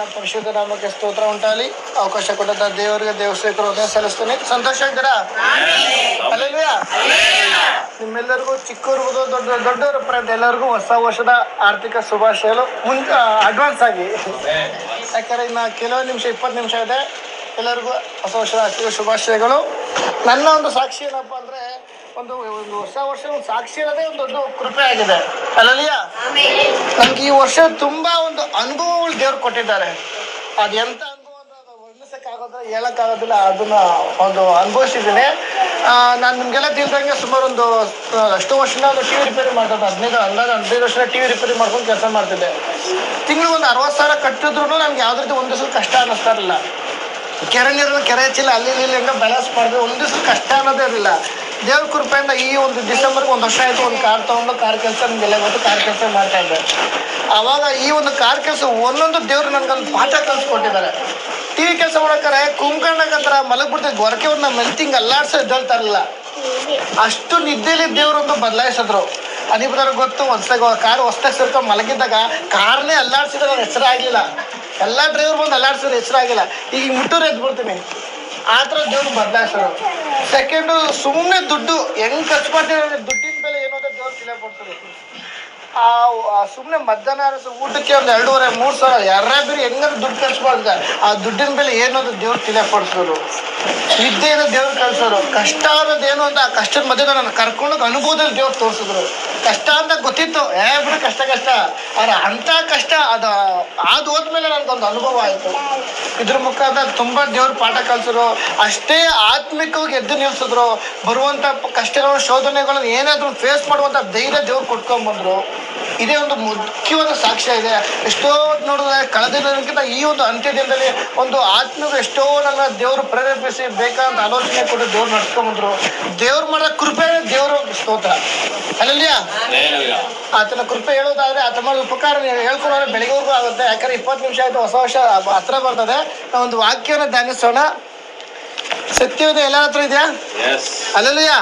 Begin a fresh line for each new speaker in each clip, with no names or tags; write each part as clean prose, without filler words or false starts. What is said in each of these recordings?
ದೇವರ ಪರಿಶುದ್ಧ ನಾಮಕ್ಕೆ ಸ್ತೋತ್ರ ಉಂಟಾಗಲಿ. ಅವಕಾಶ ಕೊಟ್ಟಂತ ದೇವರಿಗೆ ದೇವಸ್ಥಾನ ಸಲ್ಲಿಸ್ತೀನಿ. ಸಂತೋಷ ಇದ್ದೀರಾ? ಅಲ್ಲೆಲ್ಲೂಯಾ. ನಿಮ್ಮೆಲ್ಲರಿಗೂ ಚಿಕ್ಕವ್ರಿಗೂ ದೊಡ್ಡವರ ಪ್ರಯತ್ನ ಎಲ್ಲರಿಗೂ ಹೊಸ ವರ್ಷದ ಆರ್ಥಿಕ ಶುಭಾಶಯಗಳು ಅಡ್ವಾನ್ಸ್ ಆಗಿ. ಯಾಕಂದ್ರೆ ಇನ್ನು ಕೆಲವು ನಿಮಿಷ 20 ನಿಮಿಷ ಇದೆ. ಎಲ್ಲರಿಗೂ ಹೊಸ ವರ್ಷದ ಆರ್ಥಿಕ ಶುಭಾಶಯಗಳು. ನನ್ನ ಒಂದು ಸಾಕ್ಷಿ ಏನಪ್ಪ ಅಂದರೆ ಒಂದು ಹೊಸ ವರ್ಷ ಒಂದು ಸಾಕ್ಷಿ ಅನ್ನೋದೇ ಒಂದು ದೊಡ್ಡ ಕೃಪೆ ಆಗಿದೆ. ಅಲ್ಲಲ್ಲಿಯಾ. ನಮ್ಗೆ ಈ ವರ್ಷ ತುಂಬಾ ಒಂದು ಅನುಭವಗಳು ದೇವ್ರು ಕೊಟ್ಟಿದ್ದಾರೆ. ಅದು ಎಂತ ಅನುಭವ ಅಂದ್ರೆ ಅದು ವರ್ಣಿಸಕ್ಕಾಗೋದಿಲ್ಲ, ಹೇಳಕ್ಕಾಗೋದಿಲ್ಲ. ಅದನ್ನ ಒಂದು ಅನುಭವಿಸಿದ್ದೀನಿ. ನಾನು ನಿಮ್ಗೆಲ್ಲ ತಿಳಿದಂಗೆ ಸುಮಾರು ಒಂದು ಅಷ್ಟು ವರ್ಷನ ಒಂದು ಟಿವಿ ರಿಪೇರಿ ಮಾಡ್ತಿದ್ದೆ. 15 ವರ್ಷ ಟಿವಿ ರಿಪೇರಿ ಮಾಡ್ಕೊಂಡು ಕೆಲಸ ಮಾಡ್ತಿದ್ದೆ. ತಿಂಗಳು ಒಂದು 60,000 ಕಟ್ಟಿದ್ರು ನಮ್ಗೆ ಯಾವ್ದು ರೀತಿ ಒಂದು ದಿವಸ ಕಷ್ಟ ಅನ್ನಿಸ್ತಾ ಇರಲಿಲ್ಲ. ಕೆರೆ ನೀರನ್ನು ಕೆರೆ ಹಚ್ಚಿಲ್ಲ, ಅಲ್ಲಿ ಇಲ್ಲಿ ಹೆಂಗ ಬ್ಯಾಲೆನ್ಸ್ ಮಾಡಿದ್ರೆ ಒಂದು ದಿವಸ ಕಷ್ಟ ಅನ್ನೋದೇ ಇರಲಿಲ್ಲ. ದೇವ್ರ ಕೃಪೆಯಿಂದ ಈ ಒಂದು ಡಿಸೆಂಬರ್ಗೆ 1 ವರ್ಷ ಆಯಿತು. ಒಂದು ಕಾರ್ ತೊಗೊಂಡು ಕಾರ್ ಕೆಲಸ ನಿಮಗೆಲ್ಲ ಗೊತ್ತು, ಕಾರ್ ಕೆಲಸ ಮಾಡ್ತಾ ಇದ್ದೆ. ಆವಾಗ ಈ ಒಂದು ಕಾರ್ ಕೆಲಸ ಒಂದೊಂದು ದೇವ್ರು ನನಗೊಂದು ಪಾಠ ಕಲಿಸ್ಕೊಟ್ಟಿದ್ದಾರೆ. ಟಿವಿ ಕೆಲಸ ಮಾಡೋಕ್ಕಾರೆ ಕುಂಕಣ್ಣಕಂತರ ಮಲಗ್ಬಿಡ್ತಿದ್ದೆ. ಗೊರಕೆ ಒಂದು ಮೆಲ್ತಿಂಗ್ ಅಲ್ಲಾಡ್ಸೋ ಎದ್ದೇಳ್ತಾ ಇರಲಿಲ್ಲ. ಅಷ್ಟು ನಿದ್ದೆಯಲ್ಲಿ ದೇವ್ರೊಂದು ಬದಲಾಯಿಸಿದ್ರು. ಅನಿಬದವ್ರಿಗೆ ಗೊತ್ತು, ಕಾರ್ ಹೊಸ್ದಾಗಿ ಸೇರ್ಕೊಂಡು ಮಲಗಿದ್ದಾಗ ಕಾರ್ನೇ ಅಲ್ಲಾಡ್ಸಿದ್ರೆ ನನ್ನ ಹೆಸರು ಆಗಲಿಲ್ಲ. ಎಲ್ಲ ಡ್ರೈವರ್ ಬಂದು ಅಲ್ಲಾಡ್ಸಿದ್ರೆ ಹೆಸರಾಗಿಲ್ಲ. ಈಗ ಮುಟ್ಟೂರು ಎದ್ಬಿಡ್ತೀನಿ. ಆ ಥರ ದೇವ್ರು ಬದಲಾಯಿಸೋರು. ಸೆಕೆಂಡು, ಸುಮ್ಮನೆ ದುಡ್ಡು ಹೆಂಗೆ ಖರ್ಚು ಮಾಡ್ತೀವಿ, ದುಡ್ಡಿನ ಬೆಲೆ ಏನು ಅಂತ ದೇವ್ರು ತಿಳಿಯಪಡ್ತಾರೆ. ಸುಮ್ಮನೆ ಮಧ್ಯಾಹ್ನ ಊಟಕ್ಕೆ ಒಂದು 2,500-3 ಸಾವಿರ ಯಾರಾದ್ರೂ ಹೆಂಗಾದ್ರು ದುಡ್ಡು ಖರ್ಚು ಮಾಡಿದ ಆ ದುಡ್ಡಿನ ಬೆಲೆ ಏನು ಅಂತ ದೇವ್ರು ತಿಳಿಯಪಡಿಸೋರು. ವಿದ್ಯೆಯನ್ನು ದೇವ್ರು ಕಲಿಸೋರು. ಕಷ್ಟ ಅನ್ನೋದೇನು ಅಂತ ಆ ಕಷ್ಟದ ಮಧ್ಯೆ ನನ್ನ ಕರ್ಕೊಂಡೋಗಿ ಅನುಭವದಲ್ಲಿ ದೇವ್ರು ತೋರಿಸಿದ್ರು. ಕಷ್ಟ ಅಂತ ಗೊತ್ತಿತ್ತು, ಬಿಡು ಕಷ್ಟ ಆದ್ರೆ ಅಂಥ ಕಷ್ಟ ಅದು ಹೋದ್ಮೇಲೆ ನನಗೊಂದು ಅನುಭವ ಆಯಿತು. ಇದ್ರ ಮುಖಾಂತರ ತುಂಬ ದೇವ್ರು ಪಾಠ ಕಲಿಸಿದ್ರು. ಅಷ್ಟೇ ಆತ್ಮಿಕವಾಗಿ ಎದ್ದು ನಿಲ್ಸಿದ್ರು. ಬರುವಂಥ ಕಷ್ಟಗಳು ಶೋಧನೆಗಳನ್ನು ಏನಾದರೂ ಫೇಸ್ ಮಾಡುವಂಥ ಧೈರ್ಯ ದೇವ್ರು ಕೊಟ್ಕೊಂಡ್ಬಂದ್ರು. ಇದೇ ಒಂದು ಮುಖ್ಯವಾದ ಸಾಕ್ಷ್ಯ ಇದೆ. ಎಷ್ಟೋ ನೋಡಿದ್ರೆ ಕಳೆದ ದಿನಕ್ಕಿಂತ ಈ ಒಂದು ಅಂತ್ಯ ದಿನದಲ್ಲಿ ಒಂದು ಆತ್ಮಿಕ ಎಷ್ಟೋ ನನ್ನ ದೇವರು ಪ್ರೇರೇಪಿಸಿ ಬೇಕಾದಂತ ಆಲೋಚನೆ ಕೊಟ್ಟು ದೇವ್ರು ನಡ್ಸ್ಕೊಂಡ್ಬಂದ್ರು. ದೇವ್ರು ಮಾಡೋ ಕೃಪೆ ದೇವರು ಸ್ತೋತ್ರ. ಅಲ್ಲಲ್ಲಿಯಾ. ಆತನ ಕೃಪೆ ಹೇಳೋದಾದ್ರೆ ಆತ ಮಾಡೋ ಉಪಕಾರ ಹೇಳ್ಕೊಂಡ್ರೆ ಬೆಳಗ್ಗೆವರೆಗೂ ಆಗುತ್ತೆ. ಯಾಕಂದ್ರೆ 20 ನಿಮಿಷ ಆಯ್ತು, ಹೊಸ ವರ್ಷ ಹತ್ರ ಬರ್ತದೆ. ನಾವು ಒಂದು ವಾಕ್ಯವನ್ನು ಧ್ಯಾನಿಸೋಣ. ಸತ್ಯವೇದ ಎಲ್ಲರ ಹತ್ರ ಇದೆಯಾ? ಅಲ್ಲಲ್ಲಿಯಾ.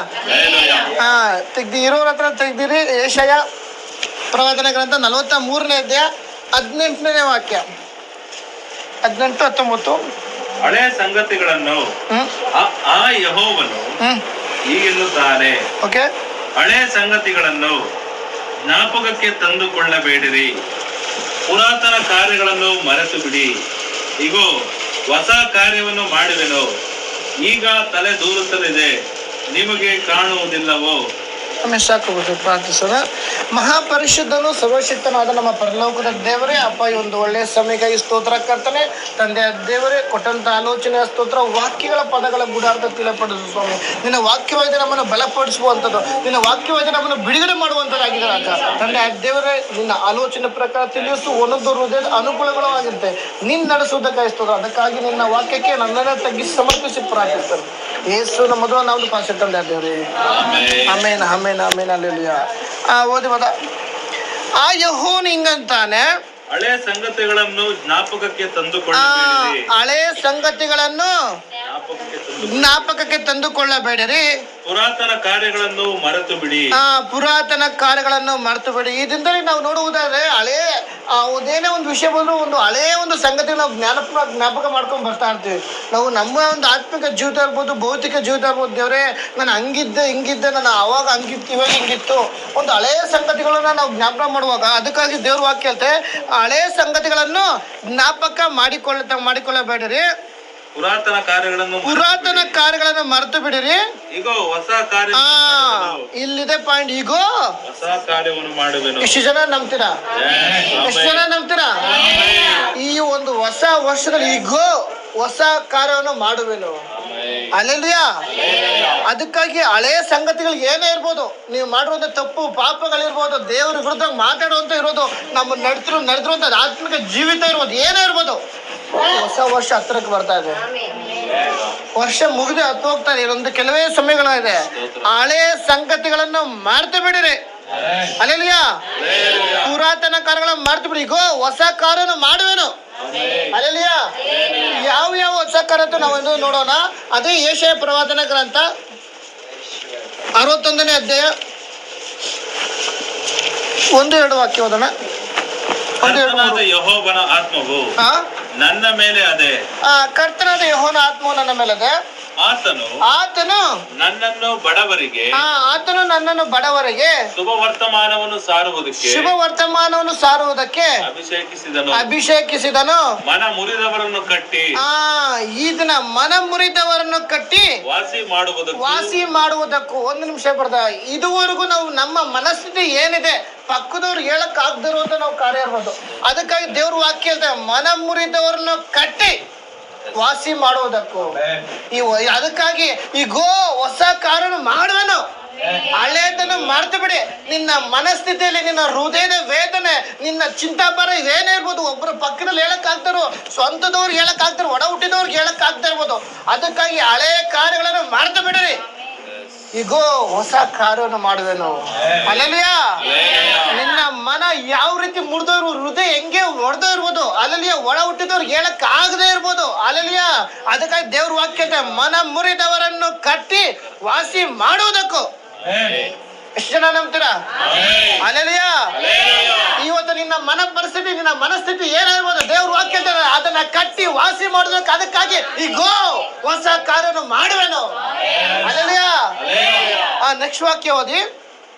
ಇರೋರ ಹತ್ರ ತೆಗ್ದಿರಿ. ಯೆಶಾಯ ಪ್ರವಾದನ ಗ್ರಂಥ 43ನೇ ಅಧ್ಯಾಯ 18ನೇ ವಾಕ್ಯ. 18-19.
ಹಳೆ ಸಂಗತಿಗಳನ್ನು ಆ ಯೆಹೋವನು ಹೀಗೆನ್ನುತ್ತಾನೆ,
ಓಕೆ,
ಹಳೆ ಸಂಗತಿಗಳನ್ನು ಜ್ಞಾಪಕಕ್ಕೆ ತಂದುಕೊಳ್ಳಬೇಡಿರಿ, ಪುರಾತನ ಕಾರ್ಯಗಳನ್ನು ಮರೆತು ಬಿಡಿ. ಇಗೋ ಹೊಸ ಕಾರ್ಯವನ್ನು ಮಾಡುವೆನು, ಈಗ ತಲೆ ದೂರುತ್ತಲಿದೆ, ನಿಮಗೆ ಕಾಣುವುದಿಲ್ಲವೋ?
ಸಾಕೋಬಹುದು. ಪ್ರಾರ್ಥಿಸೋಣ. ಮಹಾಪರಿಶುದ್ಧನು ಸರ್ವಶಕ್ತನಾದ ನಮ್ಮ ಪರಲೋಕದ ದೇವರೇ, ಅಪ್ಪ ಈ ಒಂದು ಒಳ್ಳೆಯ ಸಮಯಕ್ಕಾಗಿ ಸ್ತೋತ್ರ ಕರ್ತನೆ. ತಂದೆಯ ದೇವರೇ, ಕೊಟ್ಟಂತ ಆಲೋಚನೆಯ ಸ್ತೋತ್ರ, ವಾಕ್ಯಗಳ ಪದಗಳ ಗುಡಾರ್ಥ ತಿಳಿಪಡಿಸು ಸ್ವಾಮಿ. ನಿನ್ನ ವಾಕ್ಯವಾದ ನಮ್ಮನ್ನು ಬಲಪಡಿಸುವಂಥದ್ದು, ನಿನ್ನ ವಾಕ್ಯವಾದ ನಮ್ಮನ್ನು ಬಿಡುಗಡೆ ಮಾಡುವಂಥದ್ದಾಗಿದೆ ಆಗ. ತಂದೆಯ ದೇವರೇ, ನಿನ್ನ ಆಲೋಚನೆ ಪ್ರಕಾರ ತಿಳಿಸು. ಒಂದೊಂದು ಹೃದಯದ ಅನುಕೂಲಗಳು ಆಗಿರುತ್ತೆ. ನಿನ್ನ ನಡೆಸುವುದಕ್ಕಾಗಿ ಸ್ತೋತ್ರ. ಅದಕ್ಕಾಗಿ ನಿನ್ನ ವಾಕ್ಯಕ್ಕೆ ನನ್ನನ್ನು ತಗ್ಗಿಸಿ ಸಮರ್ಪಿಸಿ ಪ್ರಾರ್ಥಿಸ್ತಾರೆ. ಯೇಸು ನಮ್ಮ ಮೊದಲು ನಾವು ಪಾಶ ತಂದೆ ದೇವರೇ. ಆಮೇನ್ ಆಮೇನ್ ಆಮೇನ್. ಅಲ್ಲೆಲ್ಲೂಯಾ. ಓದಿ ಮದ. ಆ ಯೆಹೋವನು ಹಿಂಗಂತಾನೆ,
ಹಳೆ ಸಂಗತಿಗಳನ್ನು ಜ್ಞಾಪಕಕ್ಕೆ ತಂದುಕೊಳ್ಳಬೇಡಿರಿ.
ಹಳೆ ಸಂಗತಿಗಳನ್ನು ಜ್ಞಾಪಕಕ್ಕೆ ತಂದುಕೊಳ್ಳಬೇಡಿರಿ,
ಪುರಾತನ ಕಾರ್ಯಗಳನ್ನು ಮರೆತು ಬಿಡಿ.
ಪುರಾತನ ಕಾರ್ಯಗಳನ್ನು ಮರೆತು ಬಿಡಿ. ಈ ದಿನದಲ್ಲಿ ನಾವು ನೋಡುವುದಾದ್ರೆ ಅದೇನೇ ಒಂದು ವಿಷಯ ಬಂದ್ರು ಒಂದು ಹಳೆಯ ಒಂದು ಸಂಗತಿ ನಾವು ಜ್ಞಾಪಕ ಮಾಡ್ಕೊಂಡು ಬರ್ತಾ ಇರ್ತೀವಿ. ನಾವು ನಮ್ಮ ಒಂದು ಆತ್ಮಿಕ ಜೀವಿತ ಇರ್ಬೋದು, ಭೌತಿಕ ಜೀವಿತ ಇರ್ಬೋದು. ದೇವರೇ, ನಾನು ಹಂಗಿದ್ದೆ ಹಿಂಗಿದ್ದೆ, ನಾನು ಅವಾಗ ಹಂಗಿತ್ತು ಇವಾಗ ಹಿಂಗಿತ್ತು. ಒಂದು ಹಳೆಯ ಸಂಗತಿಗಳನ್ನ ನಾವು ಜ್ಞಾಪಕ ಮಾಡುವಾಗ ಅದಕ್ಕಾಗಿ ದೇವ್ರ ವಾಕ್ಯ ಹೇಳ್ತೆ, ಹಳೆಯ ಸಂಗತಿಗಳನ್ನು ಜ್ಞಾಪಕ ಮಾಡಿಕೊಳ್ಳಬೇಡಿರಿ,
ಪುರಾತನ
ಕಾರ್ಯಗಳನ್ನು ಮರೆತು ಬಿಡಿರಿ.
ಈಗೋ ಹೊಸ ಕಾರ್ಯ.
ಇಲ್ಲಿದೆ ಪಾಯಿಂಟ್. ಈಗೋ
ಹೊಸ ಕಾರ್ಯವನ್ನು ಮಾಡುವೆನು.
ಎಷ್ಟು ಜನ ನಂಬ್ತೀರಾ? ಈ ಒಂದು ಹೊಸ ವರ್ಷದಲ್ಲಿ ಈಗೋ ಹೊಸ ಕಾರ್ಯವನ್ನು ಮಾಡುವೆನು. ಅಲ್ಲೆಲ್ಲೂಯಾ. ಅದಕ್ಕಾಗಿ ಹಳೆಯ ಸಂಗತಿಗಳು ಏನೇ ಇರ್ಬೋದು, ನೀವು ಮಾಡಿರುವಂತ ತಪ್ಪು ಪಾಪಗಳಿರ್ಬೋದು, ದೇವ್ರ ವಿರುದ್ಧ ಮಾತಾಡುವಂತ ಇರೋದು, ನಮ್ಮ ನಡೆದಿರುವಂತ ಆತ್ಮಿಕ ಜೀವಿತ ಇರ್ಬೋದು, ಏನೇ ಇರ್ಬೋದು, ಹೊಸ ವರ್ಷ ಹತ್ರಕ್ಕೆ ಬರ್ತಾ ಇದೆ. ವರ್ಷ ಮುಗಿದು ಹತ್ತು ಹೋಗ್ತಾ ಇದೆ. ಒಂದು ಕೆಲವೇ ಸಮಯಗಳಿದೆ. ಹಳೆ ಸಂಗತಿಗಳನ್ನು ಮರೆತು ಬಿಡಿರಿ. ಅಲ್ಲೆಲ್ಲೂಯಾ. ಪುರಾತನ ಕಾರ್ಯಗಳನ್ನು ಮರೆತು ಬಿಡಿ. ಈಗೋ ಹೊಸ ಕಾರ್ಯವನ್ನು ಮಾಡುವೆನು. ಅಲ್ಲೆಲ್ಲೂಯಾ. ಯಾವ ಹೊಸ ಕಾರ್ಯ ನಾವೊಂದು ನೋಡೋಣ. ಅದೇ ಯೆಶಾಯ ಪ್ರವಾದನ ಗ್ರಂಥ 61ನೇ ಅಧ್ಯಾಯ 1-2 ವಾಕ್ಯ ಓದೋಣ.
ಯೆಹೋವನ ಆತ್ಮವು ನನ್ನ ಮೇಲೆ ಅದೇ.
ಕರ್ತನಾದ ಯೆಹೋವನ ಆತ್ಮವು ನನ್ನ ಮೇಲದೆ. ಆತನು
ನನ್ನನ್ನು ಬಡವರಿಗೆ ಶುಭ
ವರ್ತಮಾನವನ್ನು ಸಾರುವುದಕ್ಕೆ ಅಭಿಷೇಕಿಸಿದನು.
ಮನ ಮುರಿದವರನ್ನು ಕಟ್ಟಿ
ಮನ ಮುರಿದವರನ್ನು ಕಟ್ಟಿ ವಾಸಿ ಮಾಡುವುದಕ್ಕೂ. ಒಂದು ನಿಮಿಷ ಬರ್ದ. ಇದುವರೆಗೂ ನಾವು ನಮ್ಮ ಮನಸ್ಥಿತಿ ಏನಿದೆ ಪಕ್ಕದವ್ರು ಹೇಳಕ್ ಆಗದಿರುವಂತ ನಾವು ಕಾರ್ಯ ಇರ್ಬೋದು. ಅದಕ್ಕಾಗಿ ದೇವ್ರ ವಾಕ್ಯ ಹೇಳ್ತಾರೆ, ಮನ ಮುರಿದವರನ್ನು ಕಟ್ಟಿ ವಾಸಿ ಮಾಡುವುದಕ್ಕೂ. ಅದಕ್ಕಾಗಿ ಈಗೋ ಹೊಸ ಕಾರ್ಯ ಮಾಡುವನು, ಹಳೆಯದನ್ನು ಮರ್ತು ಬಿಡಿ. ನಿನ್ನ ಮನಸ್ಥಿತಿಯಲ್ಲಿ ನಿನ್ನ ಹೃದಯದ ವೇದನೆ, ನಿನ್ನ ಚಿಂತಾಭಾರ ಇದೇನೇ ಇರ್ಬೋದು. ಒಬ್ಬರು ಪಕ್ಕದಲ್ಲಿ ಹೇಳಕ್ ಆಗ್ತಾರೋ, ಸ್ವಂತದವ್ರು ಹೇಳಕ್ ಆಗ್ತಾರೋ, ಒಡ ಹುಟ್ಟಿದವ್ರಿಗೆ ಹೇಳಕ್ ಆಗ್ತಾ ಇರ್ಬೋದು. ಅದಕ್ಕಾಗಿ ಹಳೆಯ ಕಾರ್ಯಗಳನ್ನು ಮರ್ತು ಬಿಡ್ರಿ. ಈಗೋ ಹೊಸ ಕಾರ್ಯವನ್ನು ಮಾಡುವೆನು. ಅಲ್ಲಲಿಯಾ, ನಿನ್ನ ಮನ ಯಾವ ರೀತಿ ಮುರಿದವ್ರು, ಹೃದಯ ಹೆಂಗೆ ಹೊಡೆದೋ ಇರ್ಬೋದು. ಅಲ್ಲಲಿಯಾ, ಒಳ ಹುಟ್ಟಿದವ್ರಿಗೆ ಹೇಳಕ್ ಆಗದೆ ಇರ್ಬೋದು. ಅಲ್ಲಲಿಯಾ, ಅದಕ್ಕಾಗಿ ದೇವ್ರ ವಾಕ್ಯ ಮನ ಮುರಿದವರನ್ನು ಕಟ್ಟಿ ವಾಸಿ ಮಾಡುವುದಕ್ಕೂ. ಎಷ್ಟು ಜನ ನಂಬ್ತೀರಾ? ಅಲ್ಲಲಿಯಾ, ಇವತ್ತು ನಿನ್ನ ಮನ ಪರಿಸ್ಥಿತಿ, ನಿನ್ನ ಮನಸ್ಥಿತಿ ಏನಾಗಿರ್ಬೋದು, ದೇವ್ರ ವಾಕ್ಯ ಅದನ್ನ ಕಟ್ಟಿ ವಾಸಿ ಮಾಡೋದಕ್ಕೆ. ಅದಕ್ಕಾಗಿ ಈಗೋ ಹೊಸ ಕಾರ್ಯವನ್ನು ಮಾಡುವೆನು. ಅಲ್ಲಲಿಯಾ, ನೆಕ್ಸ್ಟ್ ವಾಕ್ಯ ಓದಿ.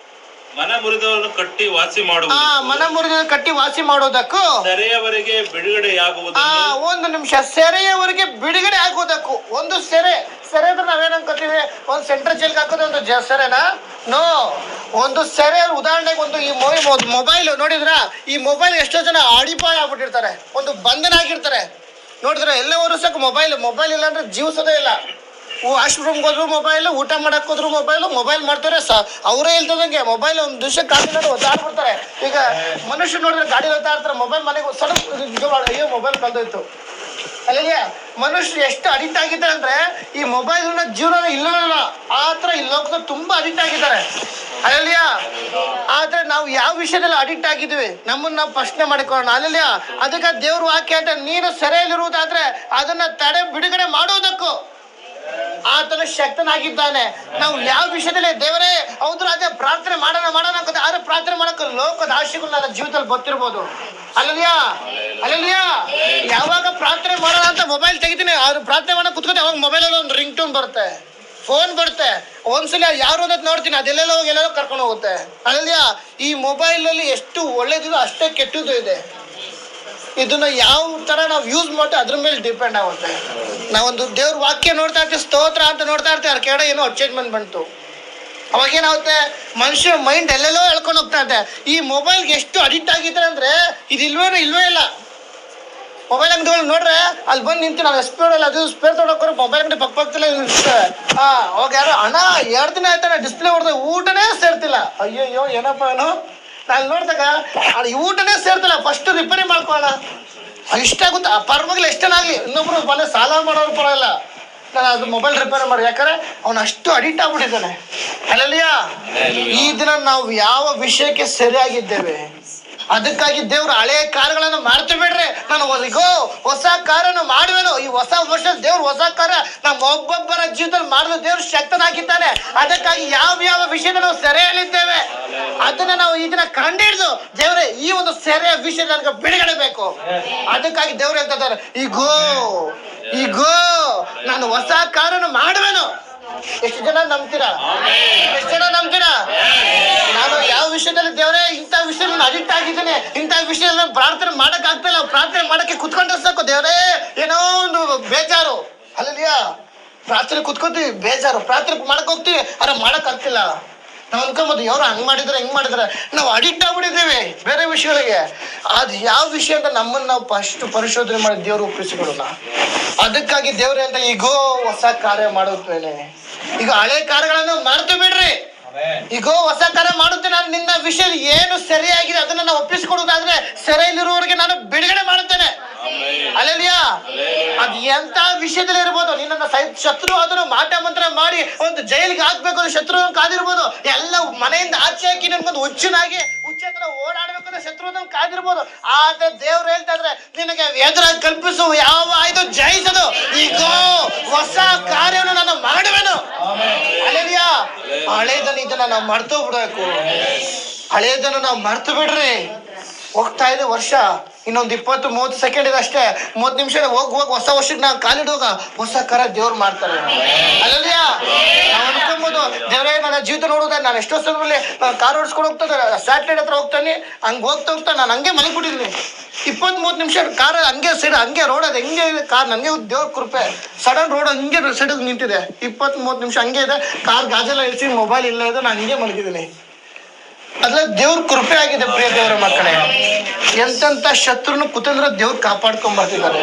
ಮನ ಮುರಿದವರನ್ನು ಕಟ್ಟಿ ವಾಸಿ ಮಾಡುವುದು.
ಮನ ಮುರಿದವರನ್ನು ಕಟ್ಟಿ ವಾಸಿ ಮಾಡೋದಕ್ಕೂ.
ಸೆರೆಯವರೆಗೆ ಬಿಡುಗಡೆಯಾಗುವುದು.
ಒಂದು ನಿಮಿಷ. ಸೆರೆಯವರೆಗೆ ಬಿಡುಗಡೆ ಆಗುವುದಕ್ಕೂ. ಒಂದು ಸೆರೆ ಅಂದ್ರೆ ನಾವೇನ್ ಅನ್ಕೋತೀವಿ, ಒಂದು ಸೆಂಟ್ರಲ್ ಜೈಲ್ಗೆ ಹಾಕೋದು ಒಂದು ಸೆರೆನಾ? ನೋ. ಒಂದು ಸೆರೆ ಉದಾಹರಣೆಗೆ ಒಂದು ಈ ಮೊಬೈಲ್ ನೋಡಿದ್ರ, ಈ ಮೊಬೈಲ್ ಎಷ್ಟೋ ಜನ ಅಡಿಪಾಯ ಆಗ್ಬಿಟ್ಟಿರ್ತಾರೆ, ಒಂದು ಬಂಧನ ಆಗಿರ್ತಾರೆ. ನೋಡಿದ್ರೆ ಎಲ್ಲ ವರ್ಷಕ್ಕೆ ಮೊಬೈಲ್ ಇಲ್ಲ ಅಂದ್ರೆ ಜೀವಿಸೋದೇ ಇಲ್ಲ. ವಾಶ್ರೂಮ್ಗೆ ಹೋದ್ರು ಮೊಬೈಲ್, ಊಟ ಮಾಡಕ್ ಹೋದ್ರು ಮೊಬೈಲ್ ಮಾಡ್ತಾರೆ. ಅವರೇ ಇಲ್ದಂಗೆ ಮೊಬೈಲ್ ಒಂದು ದಿವಸಕ್ಕೆ ಕಾಲಿನಾಡು ಒದ್ದಾಡ್ಬಿಡ್ತಾರೆ. ಈಗ ಮನುಷ್ಯರು ನೋಡಿದ್ರೆ ಗಾಡಿ ಒದ್ದಾಡ್ತಾರೆ, ಮೊಬೈಲ್ ಮನೆಗೆ ಸಡನ್ ಅಯ್ಯೋ ಮೊಬೈಲ್ ಕಲ್ದೋಯ್ತು. ಅಲ್ಲಿಗೆ ಮನುಷ್ಯರು ಎಷ್ಟು ಅಡಿಕ್ಟ್ ಆಗಿದ್ದಾರೆ ಅಂದ್ರೆ ಈ ಮೊಬೈಲ್ ಜೀವನ ಇಲ್ಲ ಆ ತರ ಈ ಲೋಕದಲ್ಲಿ ತುಂಬಾ ಅಡಿಕ್ಟ್ ಆಗಿದ್ದಾರೆ. ಅಲ್ಲಿಯಾ, ಆದ್ರೆ ನಾವು ಯಾವ ವಿಷಯದಲ್ಲಿ ಅಡಿಕ್ಟ್ ಆಗಿದ್ವಿ ನಮ್ಮನ್ನ ನಾವು ಪ್ರಶ್ನೆ ಮಾಡಿಕೊಳ್ಳೋಣ. ಅಲ್ಲಿಯಾ, ಅದಕ್ಕೆ ದೇವ್ರ ವಾಕ್ಯ ಅಂತ, ನೀನು ಸೆರೆಯಲ್ಲಿರುವುದಾದ್ರೆ ಅದನ್ನ ತಡೆ ಬಿಡುಗಡೆ ಮಾಡುವುದಕ್ಕೂ ಆತನು ಶಕ್ತನಾಗಿದ್ದಾನೆ. ನಾವು ಯಾವ ವಿಷಯದಲ್ಲಿ ದೇವರೇ ಹೌದು ಅದೇ ಪ್ರಾರ್ಥನೆ ಮಾಡೋಣ ಅಂತ, ಆದ್ರೆ ಪ್ರಾರ್ಥನೆ ಮಾಡಕ್ಕೆ ಲೋಕದ ಆಶೆಗಳು ನನ್ನ ಜೀವಿತದಲ್ಲಿ ಗೊತ್ತಿರ್ಬೋದು. ಅಲ್ಲಲಿಯಾ, ಯಾವಾಗ ಪ್ರಾರ್ಥನೆ ಮಾಡೋಣ ಅಂತ ಮೊಬೈಲ್ ತೆಗಿತೀನಿ, ಅವ್ರು ಪ್ರಾರ್ಥನೆ ಮಾಡಕ್ ಕುತ್ಕೋತೆ, ಅವಾಗ ಮೊಬೈಲಲ್ಲಿ ಒಂದು ರಿಂಗ್ ಟೂನ್ ಬರುತ್ತೆ, ಫೋನ್ ಬರುತ್ತೆ. ಒಂದ್ಸಲ ಯಾರು ಅನ್ನೋದು ನೋಡ್ತೀನಿ, ಅದೆಲ್ಲೆಲ್ಲೋ ಹೋಗಿ ಎಲ್ಲೆಲ್ಲೋ ಕರ್ಕೊಂಡು ಹೋಗುತ್ತೆ. ಅಲ್ಲಲಿಯಾ, ಈ ಮೊಬೈಲ್ ಅಲ್ಲಿ ಎಷ್ಟು ಒಳ್ಳೇದಿದೆ ಅಷ್ಟೇ ಕೆಟ್ಟದ್ದು ಇದೆ. ಇದನ್ನ ಯಾವ ತರ ನಾವು ಯೂಸ್ ಮಾಡ್ತೀವಿ ಅದ್ರ ಮೇಲೆ ಡಿಪೆಂಡ್ ಆಗುತ್ತೆ. ನಾವೊಂದು ದೇವ್ರ ವಾಕ್ಯ ನೋಡ್ತಾ ಇರ್ತೀವಿ, ಸ್ತೋತ್ರ ಅಂತ ನೋಡ್ತಾ ಇರ್ತೀವಿ, ಅದ್ರ ಕೆಳಗಡೆ ಏನೋ ಅಡ್ಜಸ್ಟ್ಮೆಂಟ್ ಬಂತು. ಅವಾಗ ಏನಾಗುತ್ತೆ, ಮನುಷ್ಯ ಮೈಂಡ್ ಎಲ್ಲೆಲ್ಲೋ ಎಳ್ಕೊಂಡು ಹೋಗ್ತಾ ಇರುತ್ತೆ. ಈ ಮೊಬೈಲ್ಗೆ ಎಷ್ಟು ಅಡಿಕ್ಟ್ ಆಗಿದ್ದಾರೆ ಅಂದ್ರೆ ಇದು ಇಲ್ವೇ ಇಲ್ಲ. ಮೊಬೈಲ್ ಅಂಗಡಿ ನೋಡ್ರೆ ಅಲ್ಲಿ ಬಂದು ನಿಂತು ನಾವು ಸ್ಪೇರ್ ಇಲ್ಲ, ಅದು ಸ್ಪೇರ್ ತೊಗೊಂಡ್ರೆ ಮೊಬೈಲ್ ಅಂಗಡಿ ಪಕ್ಕದಲ್ಲೇ ನಿಲ್ತೇವೆ. ಅವಾಗ ಯಾರು ಅಣ್ಣ 2 ದಿನ ಆಯ್ತಾನೆ ಡಿಸ್ಪ್ಲೇ ಹೊಡೆದ ಊಟನೇ ಸೇರ್ತಿಲ್ಲ. ಅಯ್ಯೋ ಏನಪ್ಪ ಏನು ನಾನು ನೋಡಿದಾಗ ಊಟನೇ ಸೇರ್ತಿಲ್ಲ, ಫಸ್ಟ್ ರಿಪೇರಿ ಮಾಡ್ಕೊಳ್ಳೋಣ. ಇಷ್ಟ ಆಗುತ್ತೆ, ಪರವಾಗಿಲ್ಲ ಎಷ್ಟನಾಗ್ಲಿ, ಇನ್ನೊಬ್ರು ಮನೆ ಸಾಲ ಮಾಡೋರು ಪರವಾಗಿಲ್ಲ, ನಾನು ಅದು ಮೊಬೈಲ್ ರಿಪೇರಿ ಮಾಡಿ. ಯಾಕಂದ್ರೆ ಅವನು ಅಷ್ಟು ಅಡಿಕ್ಟ್ ಆಗ್ಬಿಟ್ಟಿದ್ದಾನೆ. ಅಲ್ಲಲಿಯಾ, ಈ ದಿನ ನಾವು ಯಾವ ವಿಷಯಕ್ಕೆ ಸರಿಯಾಗಿದ್ದೇವೆ? ಅದಕ್ಕಾಗಿ ದೇವ್ರು ಹಳೆಯ ಕಾರ್ಯಗಳನ್ನು ಮಾಡ್ತಾ ಬಿಡ್ರಿ. ನಾನು ಈಗೋ ಹೊಸ ಕಾರ್ಯನ ಮಾಡುವೆನು. ಈ ಹೊಸ ವರ್ಷ ದೇವ್ರು ಹೊಸ ಕಾರ್ಯ ನಮ್ಮ ಒಬ್ಬೊಬ್ಬರ ಜೀವಿತದಲ್ಲಿ ಮಾಡಲು ದೇವ್ರು ಶಕ್ತನಾಗಿದ್ದಾನೆ. ಅದಕ್ಕಾಗಿ ಯಾವ ವಿಷಯದಲ್ಲಿ ನಾವು ಸೆರೆಯಲ್ಲಿದ್ದೇವೆ ಅದನ್ನ ನಾವು ಇದನ್ನ ಕಂಡಿಡ್ದು ದೇವ್ರೆ ಈ ಒಂದು ಸೆರೆಯ ವಿಷಯ ನನಗೆ ಬಿಡುಗಡೆ ಬೇಕು. ಅದಕ್ಕಾಗಿ ದೇವ್ರು ಹೇಳ್ತಿದ್ದಾರೆ, ಈಗೋ ನಾನು ಹೊಸ ಕಾರ್ಯನ ಮಾಡುವೆನು. ಎಷ್ಟು ಜನ ನಂಬ್ತೀರಾ? ನಾನು ಯಾವ ವಿಷಯದಲ್ಲಿ ದೇವರೇ ಇಂಥ ವಿಷಯದಲ್ಲಿ ಅಡಿಕ್ಟ್ ಆಗಿದ್ದೇನೆ, ಇಂಥ ವಿಷಯದಲ್ಲಿ ಪ್ರಾರ್ಥನೆ ಮಾಡಕ್ ಆಗ್ತಾ ಇಲ್ಲ, ಪ್ರಾರ್ಥನೆ ಮಾಡಕ್ಕೆ ಕುತ್ಕೊಂಡ್ರೆ ಸಾಕು ದೇವರೇ ಏನೋ ಒಂದು ಬೇಜಾರು. ಅಲ್ಲಲಿಯಾ, ಪ್ರಾರ್ಥನೆ ಕುತ್ಕೋತೀವಿ ಬೇಜಾರು, ಪ್ರಾರ್ಥನೆ ಮಾಡಕ್ ಹೋಗ್ತೀವಿ ಆದ್ರೆ ಮಾಡಕ್ ಆಗ್ತಿಲ್ಲ. ನಾವು ಅನ್ಕೊಂಬೋದು ಯಾರು ಹಿಂಗ್ ಮಾಡಿದ್ರೆ ನಾವು ಅಡಿಕ್ಟ್ ಆಗ್ಬಿಟ್ಟಿದ್ದೇವೆ ಬೇರೆ ವಿಷಯಗಳಿಗೆ. ಅದು ಯಾವ ವಿಷಯ ಅಂತ ನಮ್ಮನ್ನು ನಾವು ಫಸ್ಟ್ ಪರಿಶೋಧನೆ ಮಾಡಿ ದೇವ್ರು ಒಪ್ಪಿಸಿಕೊಳ್ಳೋಣ. ಅದಕ್ಕಾಗಿ ದೇವ್ರೆ ಅಂತ ಈಗೋ ಹೊಸ ಕಾರ್ಯ ಮಾಡುತ್ತೇನೆ. ಈಗ ಹಳೆ ಕಾರ್ಯಗಳನ್ನು ಮರೆತು ಬಿಡ್ರಿ. ಈಗೋ ಹೊಸ ಕಾರ್ಯ ಮಾಡುತ್ತೇನೆ. ನಾನು ನಿನ್ನ ವಿಷಯ ಏನು ಸರಿಯಾಗಿದೆ ಅದನ್ನ ನಾವು ಒಪ್ಪಿಸಿಕೊಡುವುದಾದ್ರೆ ಸೆರೆಯಲ್ಲಿರುವವರಿಗೆ ನಾನು ಬಿಡುಗಡೆ ಮಾಡುತ್ತೇನೆ. ಅಲ್ಲೆಲಿಯಾ, ಅದ್ ಎಂತ ವಿಷಯದಲ್ಲಿ ಇರ್ಬೋದು, ನಿನ್ನ ಶತ್ರು ಅದನ್ನು ಮಾಟ ಮಂತ್ರ ಮಾಡಿ ಒಂದು ಜೈಲಿಗೆ ಹಾಕ್ಬೇಕು ಶತ್ರು ಕಾದಿರ್ಬೋದು, ಎಲ್ಲ ಮನೆಯಿಂದ ಆಚೆ ಹಾಕಿ ನನ್ಗೊಂದು ಹುಚ್ಚನಾಗಿ ಹುಚ್ಚತ್ರ ಓಡಾಡ್ಬೇಕಂದ್ರೆ ಶತ್ರು ಕಾದಿರ್ಬೋದು. ಆದ್ರೆ ದೇವ್ರು ಹೇಳ್ತಾ ಇದ್ರೆ ನಿನಗೆ ಎದುರಾಗಿ ಕಲ್ಪಿಸು ಯಾವ ಆಯ್ತು ಜಯಿಸದು. ಈಗ ಹೊಸ ಕಾರ್ಯವನ್ನು ನಾನು ಮಾಡುವೆನು. ಅಲ್ಲೆಲಿಯಾ, ಹಳೇದನ್ನ ಇದನ್ನ ನಾವು ಮರ್ತು ಬಿಡ್ಬೇಕು. ಹಳೇದನ್ನು ನಾವು ಮರ್ತು ಬಿಡ್ರಿ. ಹೋಗ್ತಾ ಇದೆ ವರ್ಷ, ಇನ್ನೊಂದು 20-30 ಸೆಕೆಂಡ್ ಇದೆ ಅಷ್ಟೇ, 30 ನಿಮಿಷ ಹೋಗಿ ಹೊಸ ವರ್ಷಕ್ಕೆ ನಾವು ಕಾಲಿಡುವಾಗ ಹೊಸ ಕರ ದೇವ್ರು ಮಾಡ್ತಾರೆ. ಅಲ್ಲಲ್ಯ ನಾವು ಅನ್ಕೊಂಬೋದು, ದೇವರೇ ನನ್ನ ಜೀವಿತ ನೋಡೋದ, ನಾನು ಎಷ್ಟೋ ಸಮಯದಲ್ಲಿ ಕಾರ್ ಓಡಿಸ್ಕೊಂಡು ಹೋಗ್ತದೆ, ಸ್ಯಾಟಲೈಟ್ ಹತ್ರ ಹೋಗ್ತಾನೆ, ಹಂಗೆ ಹೋಗ್ತಾ ನಾನು ಹಂಗೆ ಮಲಗಿಬಿಟ್ಟಿದ್ದೀನಿ. 20-30 ನಿಮಿಷ ಕಾರ್ ಹಂಗೆ ಸೈಡ್ ಹಂಗೆ ರೋಡ್ ಅದು ಹೆಂಗೆ ಇದೆ ಕಾರ್, ನನಗೆ ದೇವ್ರ ಕೃಪೆ, ಸಡನ್ ರೋಡ್ ಹಂಗೆ ಸೈಡಿಗೆ ನಿಂತಿದೆ. 20-30 ನಿಮಿಷ ಹಂಗೆ ಇದೆ, ಕಾರ್ ಗಾಜೆಲ್ಲ ಇಳಿಸಿ ಮೊಬೈಲ್ ಇಲ್ಲ ಇದೆ, ನಾನು ಹಂಗೆ ಮಲಗಿದ್ದೀನಿ. ಅದ್ರ ದೇವ್ರ ಕೃಪೆ ಆಗಿದೆ ಪ್ರಿಯ ದೇವರ ಮಕ್ಕಳೇ. ಎಂತೆಂಥ ಶತ್ರುನು ಕುತಂದ್ರ ದೇವ್ರು ಕಾಪಾಡ್ಕೊಂಡ್ ಬರ್ತಿದ್ದಾರೆ.